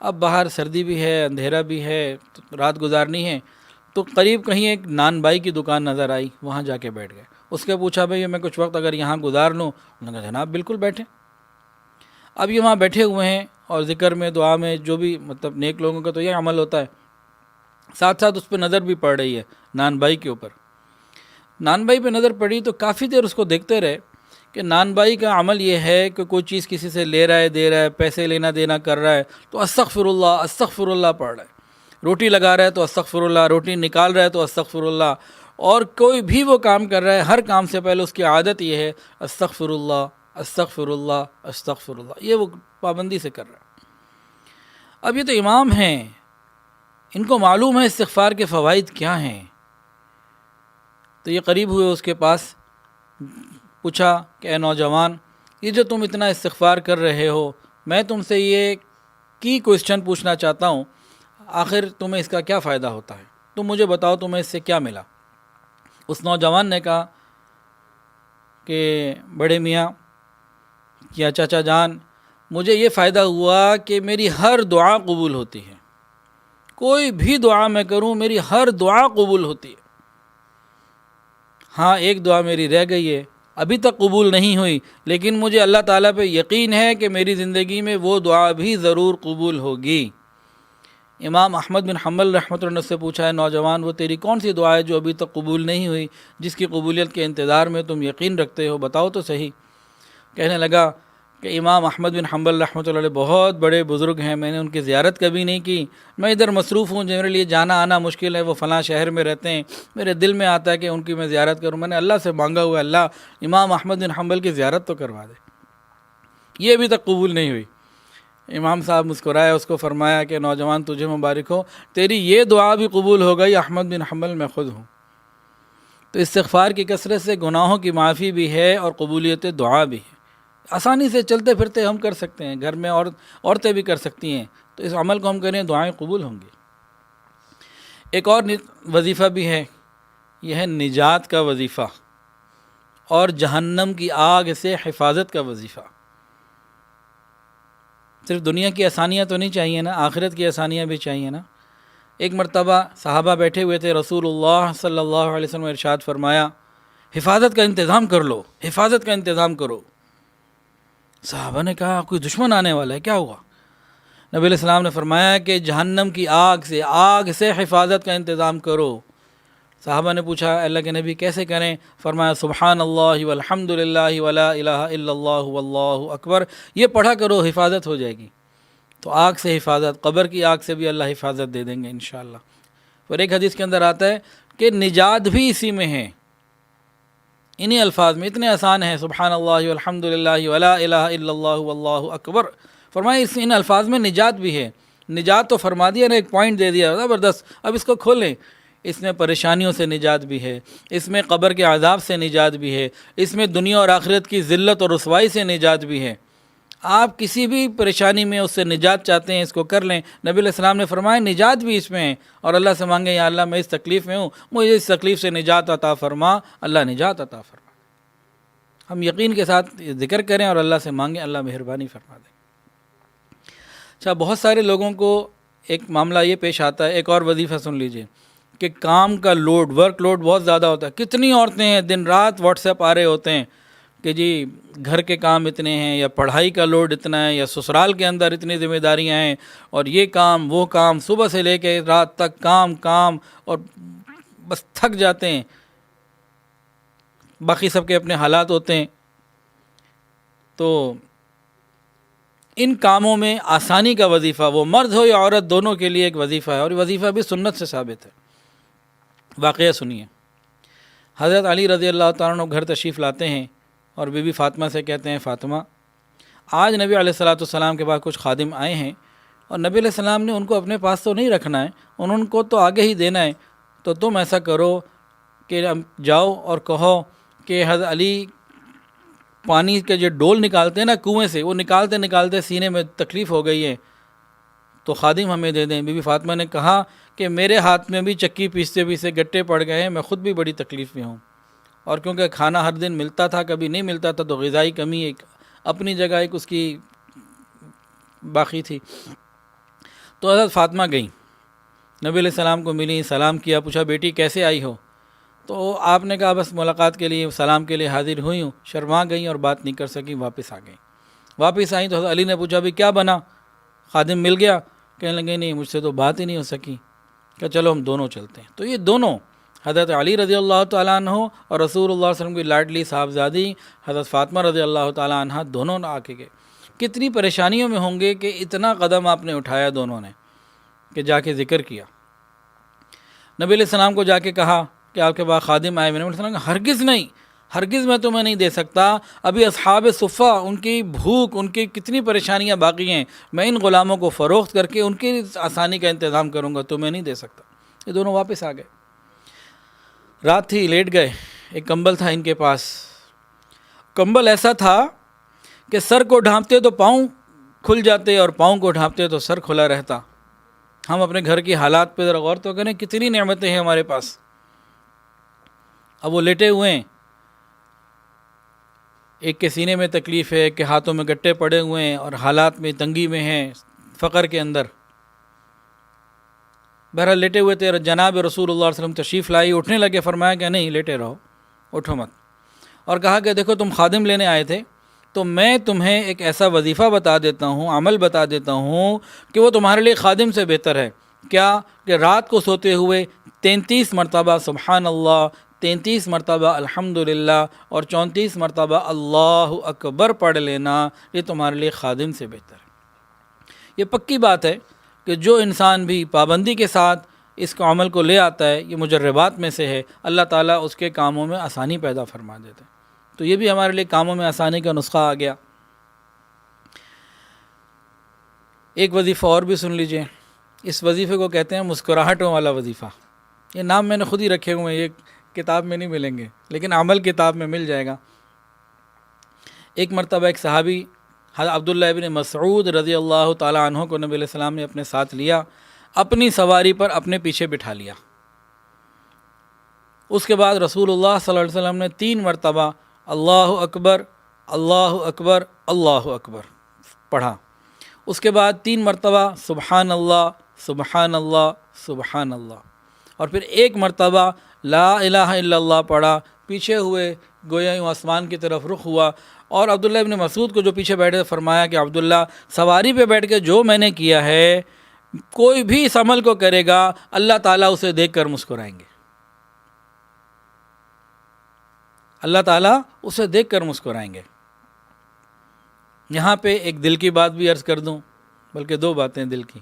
اب باہر سردی بھی ہے، اندھیرا بھی ہے، تو رات گزارنی ہے، تو قریب کہیں ایک نان بائی کی دکان نظر آئی، وہاں جا کے بیٹھ گئے۔ اس کے پوچھا بھئی میں کچھ وقت اگر یہاں گزار لوں؟ انہوں نے کہا جناب بالکل بیٹھیں۔ اب یہ وہاں بیٹھے ہوئے ہیں اور ذکر میں، دعا میں، جو بھی مطلب نیک لوگوں کا تو یہ عمل ہوتا ہے، ساتھ ساتھ اس پہ نظر بھی پڑ رہی ہے نان بائی کے اوپر۔ نان بائی پہ نظر پڑی تو کافی دیر اس کو دیکھتے رہے کہ نان بائی کا عمل یہ ہے کہ کوئی چیز کسی سے لے رہا ہے، دے رہا ہے، پیسے لینا دینا کر رہا ہے تو استغفر اللہ پڑھ رہا ہے، روٹی لگا رہا ہے تو استغفر اللہ، روٹی نکال رہا ہے تو استغفر اللہ، اور کوئی بھی وہ کام کر رہا ہے ہر کام سے پہلے اس کی عادت یہ ہے استغفر اللہ استغفر اللہ استغفر اللہ، یہ وہ پابندی سے کر رہا ہے۔ اب یہ تو امام ہیں، ان کو معلوم ہے استغفار کے فوائد کیا ہیں، تو یہ قریب ہوئے اس کے پاس، پوچھا کہ اے نوجوان، یہ جو تم اتنا استغفار کر رہے ہو، میں تم سے یہ کی کوسچن پوچھنا چاہتا ہوں، آخر تمہیں اس کا کیا فائدہ ہوتا ہے، تم مجھے بتاؤ تمہیں اس سے کیا ملا۔ اس نوجوان نے کہا کہ بڑے میاں یا چاچا جان، مجھے یہ فائدہ ہوا کہ میری ہر دعا قبول ہوتی ہے، کوئی بھی دعا میں کروں میری ہر دعا قبول ہوتی ہے۔ ہاں ایک دعا میری رہ گئی ہے، ابھی تک قبول نہیں ہوئی، لیکن مجھے اللہ تعالیٰ پہ یقین ہے کہ میری زندگی میں وہ دعا بھی ضرور قبول ہوگی۔ امام احمد بن حنبل رحمۃ اللہ سے پوچھا ہے نوجوان، وہ تیری کون سی دعا ہے جو ابھی تک قبول نہیں ہوئی، جس کی قبولیت کے انتظار میں تم یقین رکھتے ہو، بتاؤ تو صحیح۔ کہنے لگا کہ امام احمد بن حنبل رحمۃ اللہ علیہ بہت بڑے بزرگ ہیں، میں نے ان کی زیارت کبھی نہیں کی، میں ادھر مصروف ہوں، میرے لیے جانا آنا مشکل ہے، وہ فلاں شہر میں رہتے ہیں، میرے دل میں آتا ہے کہ ان کی میں زیارت کروں، میں نے اللہ سے مانگا ہوا اللہ امام احمد بن حنبل کی زیارت تو کروا دے، یہ ابھی تک قبول نہیں ہوئی۔ امام صاحب مسکرائے، اس کو فرمایا کہ نوجوان تجھے مبارک ہو، تیری یہ دعا بھی قبول ہو گئی، احمد بن حنبل میں خود ہوں۔ تو استغفار کی کثرت سے گناہوں کی معافی بھی ہے اور قبولیت دعا بھی ہے، آسانی سے چلتے پھرتے ہم کر سکتے ہیں، گھر میں عورتیں بھی کر سکتی ہیں، تو اس عمل کو ہم کریں، دعائیں قبول ہوں گی۔ ایک اور وظیفہ بھی ہے، یہ ہے نجات کا وظیفہ اور جہنم کی آگ سے حفاظت کا وظیفہ۔ صرف دنیا کی آسانیاں تو نہیں چاہیے نا، آخرت کی آسانیاں بھی چاہیے نا۔ ایک مرتبہ صحابہ بیٹھے ہوئے تھے، رسول اللہ صلی اللہ علیہ وسلم نے ارشاد فرمایا حفاظت کا انتظام کر لو، حفاظت کا انتظام کرو۔ صحابہ نے کہا کوئی دشمن آنے والا ہے، کیا ہوا؟ نبی علیہ السلام نے فرمایا کہ جہنم کی آگ سے حفاظت کا انتظام کرو۔ صحابہ نے پوچھا اللہ کے نبی کیسے کریں؟ فرمایا سبحان اللہ والحمد للہ ولا الہ الا اللہ واللہ اکبر، یہ پڑھا کرو، حفاظت ہو جائے گی۔ تو آگ سے حفاظت، قبر کی آگ سے بھی اللہ حفاظت دے دیں گے انشاءاللہ۔ اور ایک حدیث کے اندر آتا ہے کہ نجات بھی اسی میں ہے، انہی الفاظ میں، اتنے آسان ہیں، سبحان اللہ والحمد للہ ولا الہ الا اللہ واللہ اکبر۔ فرمایا ان الفاظ میں نجات بھی ہے۔ نجات تو فرما دیا نا، ایک پوائنٹ دے دیا زبردست، اب اس کو کھولیں۔ اس میں پریشانیوں سے نجات بھی ہے، اس میں قبر کے عذاب سے نجات بھی ہے، اس میں دنیا اور آخرت کی ذلت اور رسوائی سے نجات بھی ہے۔ آپ کسی بھی پریشانی میں اس سے نجات چاہتے ہیں، اس کو کر لیں۔ نبی علیہ السلام نے فرمایا نجات بھی اس میں ہے، اور اللہ سے مانگیں یا اللہ میں اس تکلیف میں ہوں، مجھے اس تکلیف سے نجات عطا فرما، اللہ نجات عطا فرما۔ ہم یقین کے ساتھ ذکر کریں اور اللہ سے مانگیں، اللہ مہربانی فرما دیں۔ اچھا، بہت سارے لوگوں کو ایک معاملہ یہ پیش آتا ہے، ایک اور وظیفہ سن لیجئے، کہ کام کا لوڈ، ورک لوڈ بہت زیادہ ہوتا ہے۔ کتنی عورتیں ہیں دن رات واٹس ایپ آ رہے ہوتے ہیں کہ جی گھر کے کام اتنے ہیں، یا پڑھائی کا لوڈ اتنا ہے، یا سسرال کے اندر اتنی ذمہ داریاں ہیں، اور یہ کام وہ کام، صبح سے لے کے رات تک کام کام، اور بس تھک جاتے ہیں۔ باقی سب کے اپنے حالات ہوتے ہیں۔ تو ان کاموں میں آسانی کا وظیفہ، وہ مرد ہو یا عورت، دونوں کے لیے ایک وظیفہ ہے، اور یہ وظیفہ بھی سنت سے ثابت ہے۔ واقعہ سنیے، حضرت علی رضی اللہ تعالیٰ عنہ گھر تشریف لاتے ہیں اور بی بی فاطمہ سے کہتے ہیں فاطمہ آج نبی علیہ السلام کے پاس کچھ خادم آئے ہیں، اور نبی علیہ السلام نے ان کو اپنے پاس تو نہیں رکھنا ہے، ان کو تو آگے ہی دینا ہے، تو تم ایسا کرو کہ جاؤ اور کہو کہ حضرت علی پانی کے جو ڈول نکالتے ہیں نا کنویں سے، وہ نکالتے نکالتے سینے میں تکلیف ہو گئی ہے، تو خادم ہمیں دے دیں۔ بی بی فاطمہ نے کہا کہ میرے ہاتھ میں بھی چکی پیستے پیستے گٹے پڑ گئے ہیں، میں خود بھی بڑی تکلیف میں ہوں، اور کیونکہ کھانا ہر دن ملتا تھا، کبھی نہیں ملتا تھا، تو غذائی کمی ایک اپنی جگہ ایک اس کی باقی تھی۔ تو حضرت فاطمہ گئیں، نبی علیہ السلام کو ملی، سلام کیا، پوچھا بیٹی کیسے آئی ہو؟ تو آپ نے کہا بس ملاقات کے لیے، سلام کے لیے حاضر ہوئی ہوں۔ شرما گئیں اور بات نہیں کر سکیں، واپس آ گئیں۔ واپس آئیں تو حضرت علی نے پوچھا بھی کیا بنا، خادم مل گیا؟ کہنے لگے نہیں، مجھ سے تو بات ہی نہیں ہو سکی۔ کہ چلو ہم دونوں چلتے ہیں۔ تو یہ دونوں، حضرت علی رضی اللہ تعالیٰ عنہ اور رسول اللہ صلی اللہ علیہ وسلم کی لاڈلی صاحبزادی حضرت فاطمہ رضی اللہ تعالیٰ عنہ، دونوں آ کے گئے۔ کتنی پریشانیوں میں ہوں گے کہ اتنا قدم آپ نے اٹھایا دونوں نے، کہ جا کے ذکر کیا۔ نبی علیہ السلام کو جا کے کہا کہ آپ کے پاس خادم آئے، میں نے علیہ السلام کہا ہرگز نہیں، ہرگز میں تمہیں نہیں دے سکتا، ابھی اصحاب صفہ ان کی بھوک، ان کی کتنی پریشانیاں باقی ہیں، میں ان غلاموں کو فروخت کر کے ان کی آسانی کا انتظام کروں گا، تمہیں نہیں دے سکتا۔ یہ دونوں واپس آ گئے۔ رات تھی، لیٹ گئے، ایک کمبل تھا ان کے پاس، کمبل ایسا تھا کہ سر کو ڈھانپتے تو پاؤں کھل جاتے، اور پاؤں کو ڈھانپتے تو سر کھلا رہتا۔ ہم اپنے گھر کی حالات پہ ذرا غور تو کریں، کتنی نعمتیں ہیں ہمارے پاس۔ اب وہ لیٹے ہوئے ہیں، ایک کے سینے میں تکلیف ہے، ایک کے ہاتھوں میں گٹے پڑے ہوئے ہیں، اور حالات میں تنگی میں ہیں، فقر کے اندر۔ بہرحال لیٹے ہوئے تھے، جناب رسول اللہ صلی اللہ علیہ وسلم تشریف لائی، اٹھنے لگے، فرمایا کہ نہیں لیٹے رہو، اٹھو مت، اور کہا کہ دیکھو تم خادم لینے آئے تھے، تو میں تمہیں ایک ایسا وظیفہ بتا دیتا ہوں، عمل بتا دیتا ہوں کہ وہ تمہارے لیے خادم سے بہتر ہے۔ کیا؟ کہ رات کو سوتے ہوئے 33 مرتبہ سبحان اللہ، 33 مرتبہ الحمدللہ، اور 34 مرتبہ اللہ اکبر پڑھ لینا، یہ تمہارے لیے خادم سے بہتر ہے۔ یہ پکی بات ہے کہ جو انسان بھی پابندی کے ساتھ اس کو عمل کو لے آتا ہے، یہ مجربات میں سے ہے، اللہ تعالیٰ اس کے کاموں میں آسانی پیدا فرما دیتے ہیں۔ تو یہ بھی ہمارے لیے کاموں میں آسانی کا نسخہ آ گیا۔ ایک وظیفہ اور بھی سن لیجئے، اس وظیفے کو کہتے ہیں مسکراہٹوں والا وظیفہ۔ یہ نام میں نے خود ہی رکھے ہوئے ہیں، یہ کتاب میں نہیں ملیں گے، لیکن عمل کتاب میں مل جائے گا۔ ایک مرتبہ ایک صحابی حضرت عبداللہ ابن مسعود رضی اللہ تعالیٰ عنہ کو نبی علیہ السلام نے اپنے ساتھ لیا، اپنی سواری پر اپنے پیچھے بٹھا لیا۔ اس کے بعد رسول اللہ صلی اللہ علیہ وسلم نے 3 مرتبہ اللہ اکبر اللہ اکبر اللہ اکبر پڑھا۔ اس کے بعد 3 مرتبہ سبحان اللہ سبحان اللہ سبحان اللہ، اور پھر 1 مرتبہ لا الہ الا اللہ پڑھا۔ پیچھے ہوئے، گویا یوں آسمان کی طرف رخ ہوا، اور عبداللہ ابن مسعود کو جو پیچھے بیٹھے فرمایا کہ عبداللہ سواری پہ بیٹھ کے جو میں نے کیا ہے، کوئی بھی اس عمل کو کرے گا اللہ تعالیٰ اسے دیکھ کر مسکرائیں گے۔ اللہ تعالیٰ اسے دیکھ کر مسکرائیں گے۔ یہاں پہ ایک دل کی بات بھی عرض کر دوں، بلکہ دو باتیں دل کی۔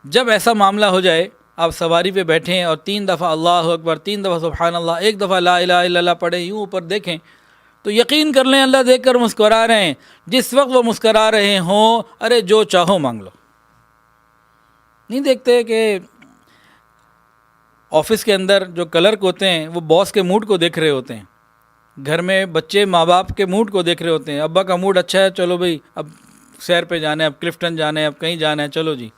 جب ایسا معاملہ ہو جائے، آپ سواری پہ بیٹھیں اور 3 دفعہ اللہ اکبر، 3 دفعہ سبحان اللہ، 1 دفعہ لا الہ الا اللہ پڑھیں، یوں اوپر دیکھیں تو یقین کر لیں اللہ دیکھ کر مسکرا رہے ہیں۔ جس وقت وہ مسکرا رہے ہوں، ارے جو چاہو مانگ لو۔ نہیں دیکھتے کہ آفس کے اندر جو کلرک ہوتے ہیں وہ باس کے موڈ کو دیکھ رہے ہوتے ہیں، گھر میں بچے ماں باپ کے موڈ کو دیکھ رہے ہوتے ہیں۔ ابا کا موڈ اچھا ہے، چلو بھائی اب سیر پہ جانا ہے، اب کلفٹن جانا ہے، اب کہیں جانا ہے، چلو جی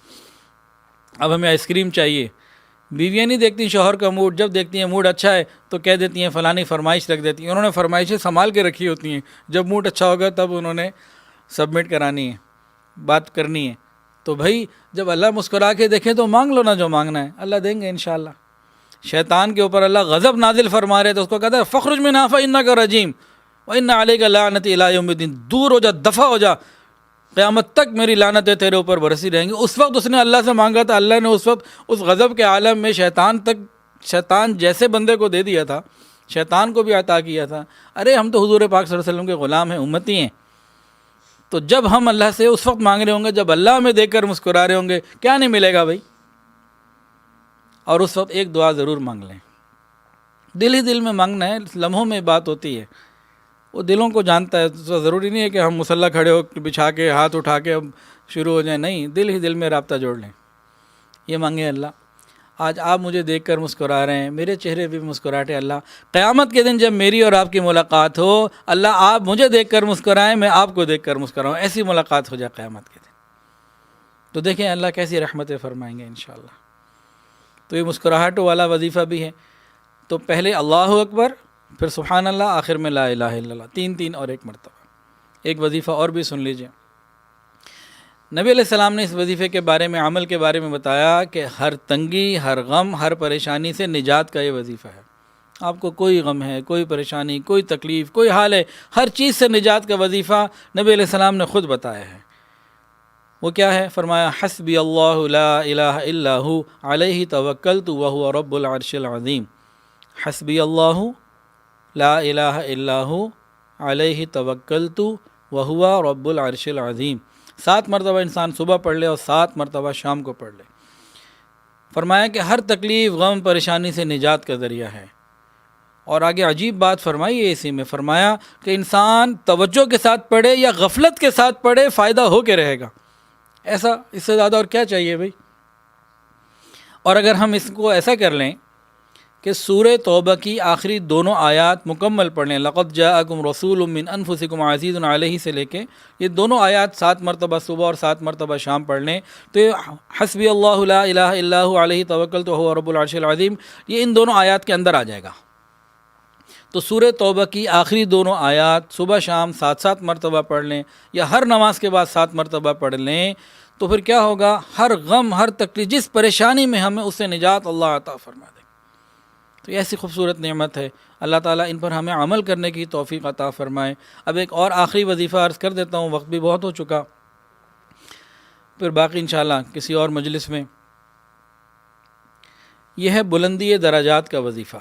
اب ہمیں آئس کریم چاہیے۔ بیویاں نہیں دیکھتی شوہر کا موڈ، جب دیکھتی ہیں موڈ اچھا ہے تو کہہ دیتی ہیں فلانی فرمائش رکھ دیتی ہیں۔ انہوں نے فرمائشیں سنبھال کے رکھی ہوتی ہیں، جب موڈ اچھا ہوگا تب انہوں نے سبمٹ کرانی ہے، بات کرنی ہے۔ تو بھائی جب اللہ مسکرا کے دیکھیں تو مانگ لو نا جو مانگنا ہے، اللہ دیں گے انشاءاللہ۔ شیطان کے اوپر اللہ غضب نازل فرما رہے تو اس کو کہتا ہے فخرج منہا فإنک رجیم وإن علیک لعنتی الی یوم الدین، دور ہو جا، دفع ہو جا، قیامت تک میری لعنتیں تیرے اوپر برسی رہیں گی۔ اس وقت اس نے اللہ سے مانگا تھا، اللہ نے اس وقت اس غضب کے عالم میں شیطان جیسے بندے کو دے دیا تھا، شیطان کو بھی عطا کیا تھا۔ ارے ہم تو حضور پاک صلی اللہ علیہ وسلم کے غلام ہیں، امتی ہیں۔ تو جب ہم اللہ سے اس وقت مانگ رہے ہوں گے جب اللہ ہمیں دیکھ کر مسکرا رہے ہوں گے، کیا نہیں ملے گا بھائی؟ اور اس وقت ایک دعا ضرور مانگ لیں، دل ہی دل میں مانگنا ہے، لمحوں میں بات ہوتی ہے، وہ دلوں کو جانتا ہے۔ تو ضروری نہیں ہے کہ ہم مصلی کھڑے ہو بچھا کے ہاتھ اٹھا کے اب شروع ہو جائیں، نہیں، دل ہی دل میں رابطہ جوڑ لیں۔ یہ مانگیں اللہ آج آپ مجھے دیکھ کر مسکرا رہے ہیں، میرے چہرے پہ مسکراہٹ ہے، اللہ قیامت کے دن جب میری اور آپ کی ملاقات ہو، اللہ آپ مجھے دیکھ کر مسکرائیں، میں آپ کو دیکھ کر مسکراؤں، ایسی ملاقات ہو جائے قیامت کے دن۔ تو دیکھیں اللہ کیسی رحمتیں فرمائیں گے انشاءاللہ۔ تو یہ مسکراہٹوں والا وظیفہ بھی ہے۔ تو پہلے اللہ اکبر، پھر سبحان اللہ، آخر میں لا الہ الا اللہ، 3 اور 1 مرتبہ۔ ایک وظیفہ اور بھی سن لیجئے۔ نبی علیہ السلام نے اس وظیفے کے بارے میں، عمل کے بارے میں بتایا کہ ہر تنگی، ہر غم، ہر پریشانی سے نجات کا یہ وظیفہ ہے۔ آپ کو کوئی غم ہے، کوئی پریشانی، کوئی تکلیف، کوئی حال ہے، ہر چیز سے نجات کا وظیفہ نبی علیہ السلام نے خود بتایا ہے۔ وہ کیا ہے؟ فرمایا حسبی اللہ لا الہ الا ہو علیہ توکلت وہو رب العرش العظیم۔ حسبی اللہ لا الہ الا ہو علیہ توکلت وہو رب العرش العظیم۔ 7 مرتبہ انسان صبح پڑھ لے اور 7 مرتبہ شام کو پڑھ لے۔ فرمایا کہ ہر تکلیف، غم، پریشانی سے نجات کا ذریعہ ہے۔ اور آگے عجیب بات فرمائی ہے اسی میں، فرمایا کہ انسان توجہ کے ساتھ پڑھے یا غفلت کے ساتھ پڑھے، فائدہ ہو کے رہے گا۔ ایسا اس سے زیادہ اور کیا چاہیے بھائی؟ اور اگر ہم اس کو ایسا کر لیں کہ سورہ توبہ کی آخری دونوں آیات مکمل پڑھ لیں، لقد جاءکم رسول من انفسکم عزیز علیہ سے لے کے یہ دونوں آیات 7 مرتبہ صبح اور 7 مرتبہ شام پڑھ لیں، تو یہ حسبی اللہ لا الہ الا ہو علیہ توکلت وہو رب العرش العظیم یہ ان دونوں آیات کے اندر آ جائے گا۔ تو سورہ توبہ کی آخری دونوں آیات صبح شام 7 مرتبہ پڑھ لیں یا ہر نماز کے بعد 7 مرتبہ پڑھ لیں، تو پھر کیا ہوگا؟ ہر غم، ہر تکلیف، جس پریشانی میں ہمیں اس سے نجات اللہ عطا فرما دے۔ تو یہ ایسی خوبصورت نعمت ہے، اللہ تعالیٰ ان پر ہمیں عمل کرنے کی توفیق عطا فرمائے۔ اب ایک اور آخری وظیفہ عرض کر دیتا ہوں، وقت بھی بہت ہو چکا، پھر باقی انشاءاللہ کسی اور مجلس میں۔ یہ ہے بلندی درجات کا وظیفہ۔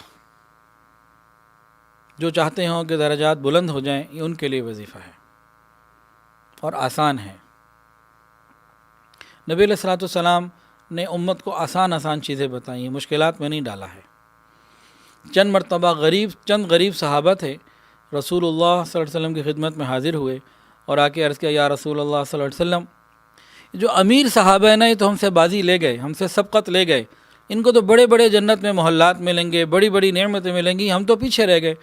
جو چاہتے ہوں کہ درجات بلند ہو جائیں، یہ ان کے لیے وظیفہ ہے اور آسان ہے۔ نبی علیہ الصلوۃ والسلام نے امت کو آسان چیزیں بتائیں ہیں، مشکلات میں نہیں ڈالا ہے۔ چند مرتبہ چند غریب صحابہ تھے، رسول اللہ صلی اللہ علیہ وسلم کی خدمت میں حاضر ہوئے اور آ کے عرض کیا، یا رسول اللہ صلی اللہ علیہ وسلم، جو امیر صحابہ ہیں نا، یہ تو ہم سے بازی لے گئے، ہم سے سبقت لے گئے، ان کو تو بڑے بڑے جنت میں محلات ملیں گے، بڑی بڑی نعمتیں ملیں گی، ہم تو پیچھے رہ گئے۔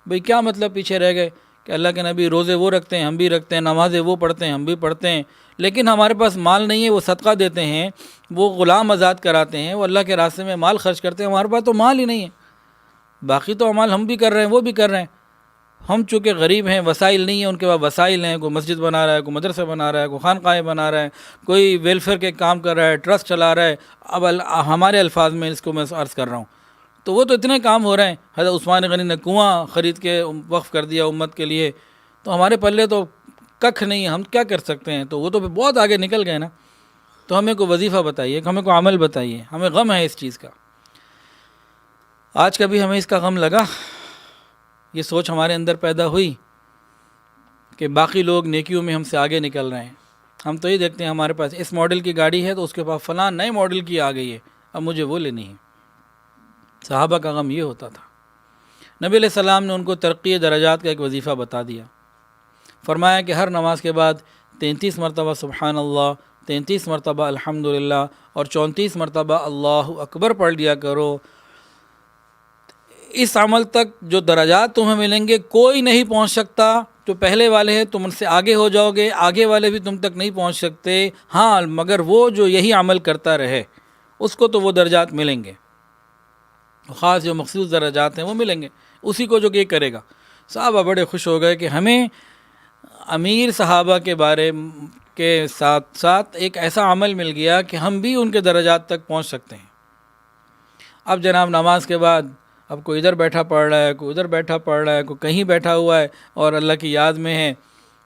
بھئی کیا مطلب پیچھے رہ گئے؟ کہ اللہ کے نبی روزے وہ رکھتے ہیں، ہم بھی رکھتے ہیں، نمازیں وہ پڑھتے ہیں، ہم بھی پڑھتے ہیں، لیکن ہمارے پاس مال نہیں ہے، وہ صدقہ دیتے ہیں، وہ غلام آزاد کراتے ہیں، وہ اللہ کے راستے میں مال خرچ کرتے ہیں، ہمارے پاس تو مال ہی نہیں ہے۔ باقی تو اعمال ہم بھی کر رہے ہیں، وہ بھی کر رہے ہیں، ہم چونکہ غریب ہیں، وسائل نہیں ہیں، ان کے پاس وسائل ہیں، کوئی مسجد بنا رہا ہے، کوئی مدرسہ بنا رہا ہے، کوئی خانقاہیں بنا رہا ہے، کوئی ویلفیئر کے کام کر رہا ہے، ٹرسٹ چلا رہا ہے۔ اب ہمارے الفاظ میں اس کو میں عرض کر رہا ہوں، تو وہ تو اتنے کام ہو رہے ہیں، حضرت عثمان غنی نے کنواں خرید کے وقف کر دیا امت کے لیے، تو ہمارے پلے تو ککھ نہیں، ہم کیا کر سکتے ہیں؟ تو وہ تو بہت آگے نکل گئے نا۔ تو ہمیں کوئی وظیفہ بتائیے، ہمیں کوئی عمل بتائیے، ہمیں غم ہے اس چیز کا۔ آج کبھی ہمیں اس کا غم لگا؟ یہ سوچ ہمارے اندر پیدا ہوئی کہ باقی لوگ نیکیوں میں ہم سے آگے نکل رہے ہیں. ہم تو یہ دیکھتے ہیں ہمارے پاس اس ماڈل کی گاڑی ہے تو اس کے پاس فلاں نئے ماڈل کی آ گئی ہے، اب مجھے وہ لینی ہے. صحابہ کا غم یہ ہوتا تھا. نبی علیہ السلام نے ان کو ترقی درجات کا ایک وظیفہ بتا دیا. فرمایا کہ ہر نماز کے بعد 33 مرتبہ سبحان اللہ، 33 مرتبہ الحمدللہ اور 34 مرتبہ اللہ اکبر پڑھ لیا کرو. اس عمل تک جو درجات تمہیں ملیں گے کوئی نہیں پہنچ سکتا. جو پہلے والے ہیں تم ان سے آگے ہو جاؤ گے، آگے والے بھی تم تک نہیں پہنچ سکتے. ہاں مگر وہ جو یہی عمل کرتا رہے اس کو تو وہ درجات ملیں گے، خاص جو مخصوص درجات ہیں وہ ملیں گے اسی کو جو کہ کرے گا. صحابہ بڑے خوش ہو گئے کہ ہمیں امیر صحابہ کے بارے کے ساتھ ساتھ ایک ایسا عمل مل گیا کہ ہم بھی ان کے درجات تک پہنچ سکتے ہیں. اب جناب نماز کے بعد اب کوئی ادھر بیٹھا پڑھ رہا ہے، کوئی ادھر بیٹھا پڑھ رہا ہے، کوئی کہیں بیٹھا ہوا ہے اور اللہ کی یاد میں ہے.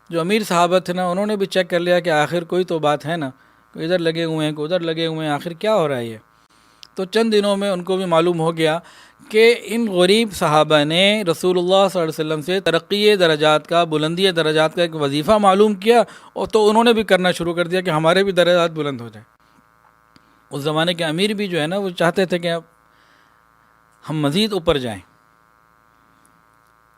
جو امیر صحابہ تھے نا انہوں نے بھی چیک کر لیا کہ آخر کوئی تو بات ہے نا، کوئی ادھر لگے ہوئے ہیں، کوئی ادھر لگے ہوئے ہیں، آخر کیا ہو رہا ہے یہ. تو چند دنوں میں ان کو بھی معلوم ہو گیا کہ ان غریب صحابہ نے رسول اللہ صلی اللہ علیہ وسلم سے ترقی درجات کا، بلندی درجات کا ایک وظیفہ معلوم کیا، اور تو انہوں نے بھی کرنا شروع کر دیا کہ ہمارے بھی درجات بلند ہو جائیں. اس زمانے کے امیر بھی جو ہے نا وہ چاہتے تھے کہ ہم مزید اوپر جائیں.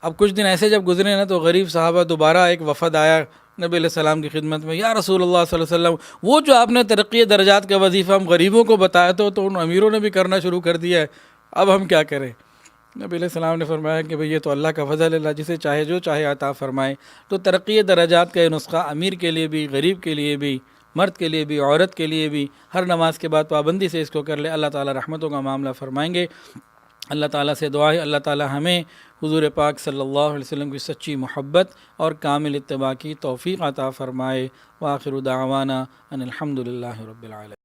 اب کچھ دن ایسے جب گزرے نا تو غریب صحابہ دوبارہ ایک وفد آیا نبی علیہ السلام کی خدمت میں. یا رسول اللہ صلی اللہ علیہ وسلم، وہ جو آپ نے ترقی درجات کا وظیفہ ہم غریبوں کو بتایا تو ان امیروں نے بھی کرنا شروع کر دیا ہے، اب ہم کیا کریں؟ نبی علیہ السلام نے فرمایا کہ بھئی یہ تو اللہ کا فضل ہے، اللہ جسے چاہے جو چاہے عطا فرمائے. تو ترقی درجات کا یہ نسخہ امیر کے لیے بھی، غریب کے لیے بھی، مرد کے لیے بھی، عورت کے لیے بھی، ہر نماز کے بعد پابندی سے اس کو کر لے. اللہ تعالی رحمتوں کا معاملہ فرمائیں گے. اللہ تعالیٰ سے دعا ہے اللہ تعالیٰ ہمیں حضور پاک صلی اللہ علیہ وسلم کی سچی محبت اور کامل اتباع کی توفیق عطا فرمائے. وآخر دعوانا ان الحمد للہ رب العالمین.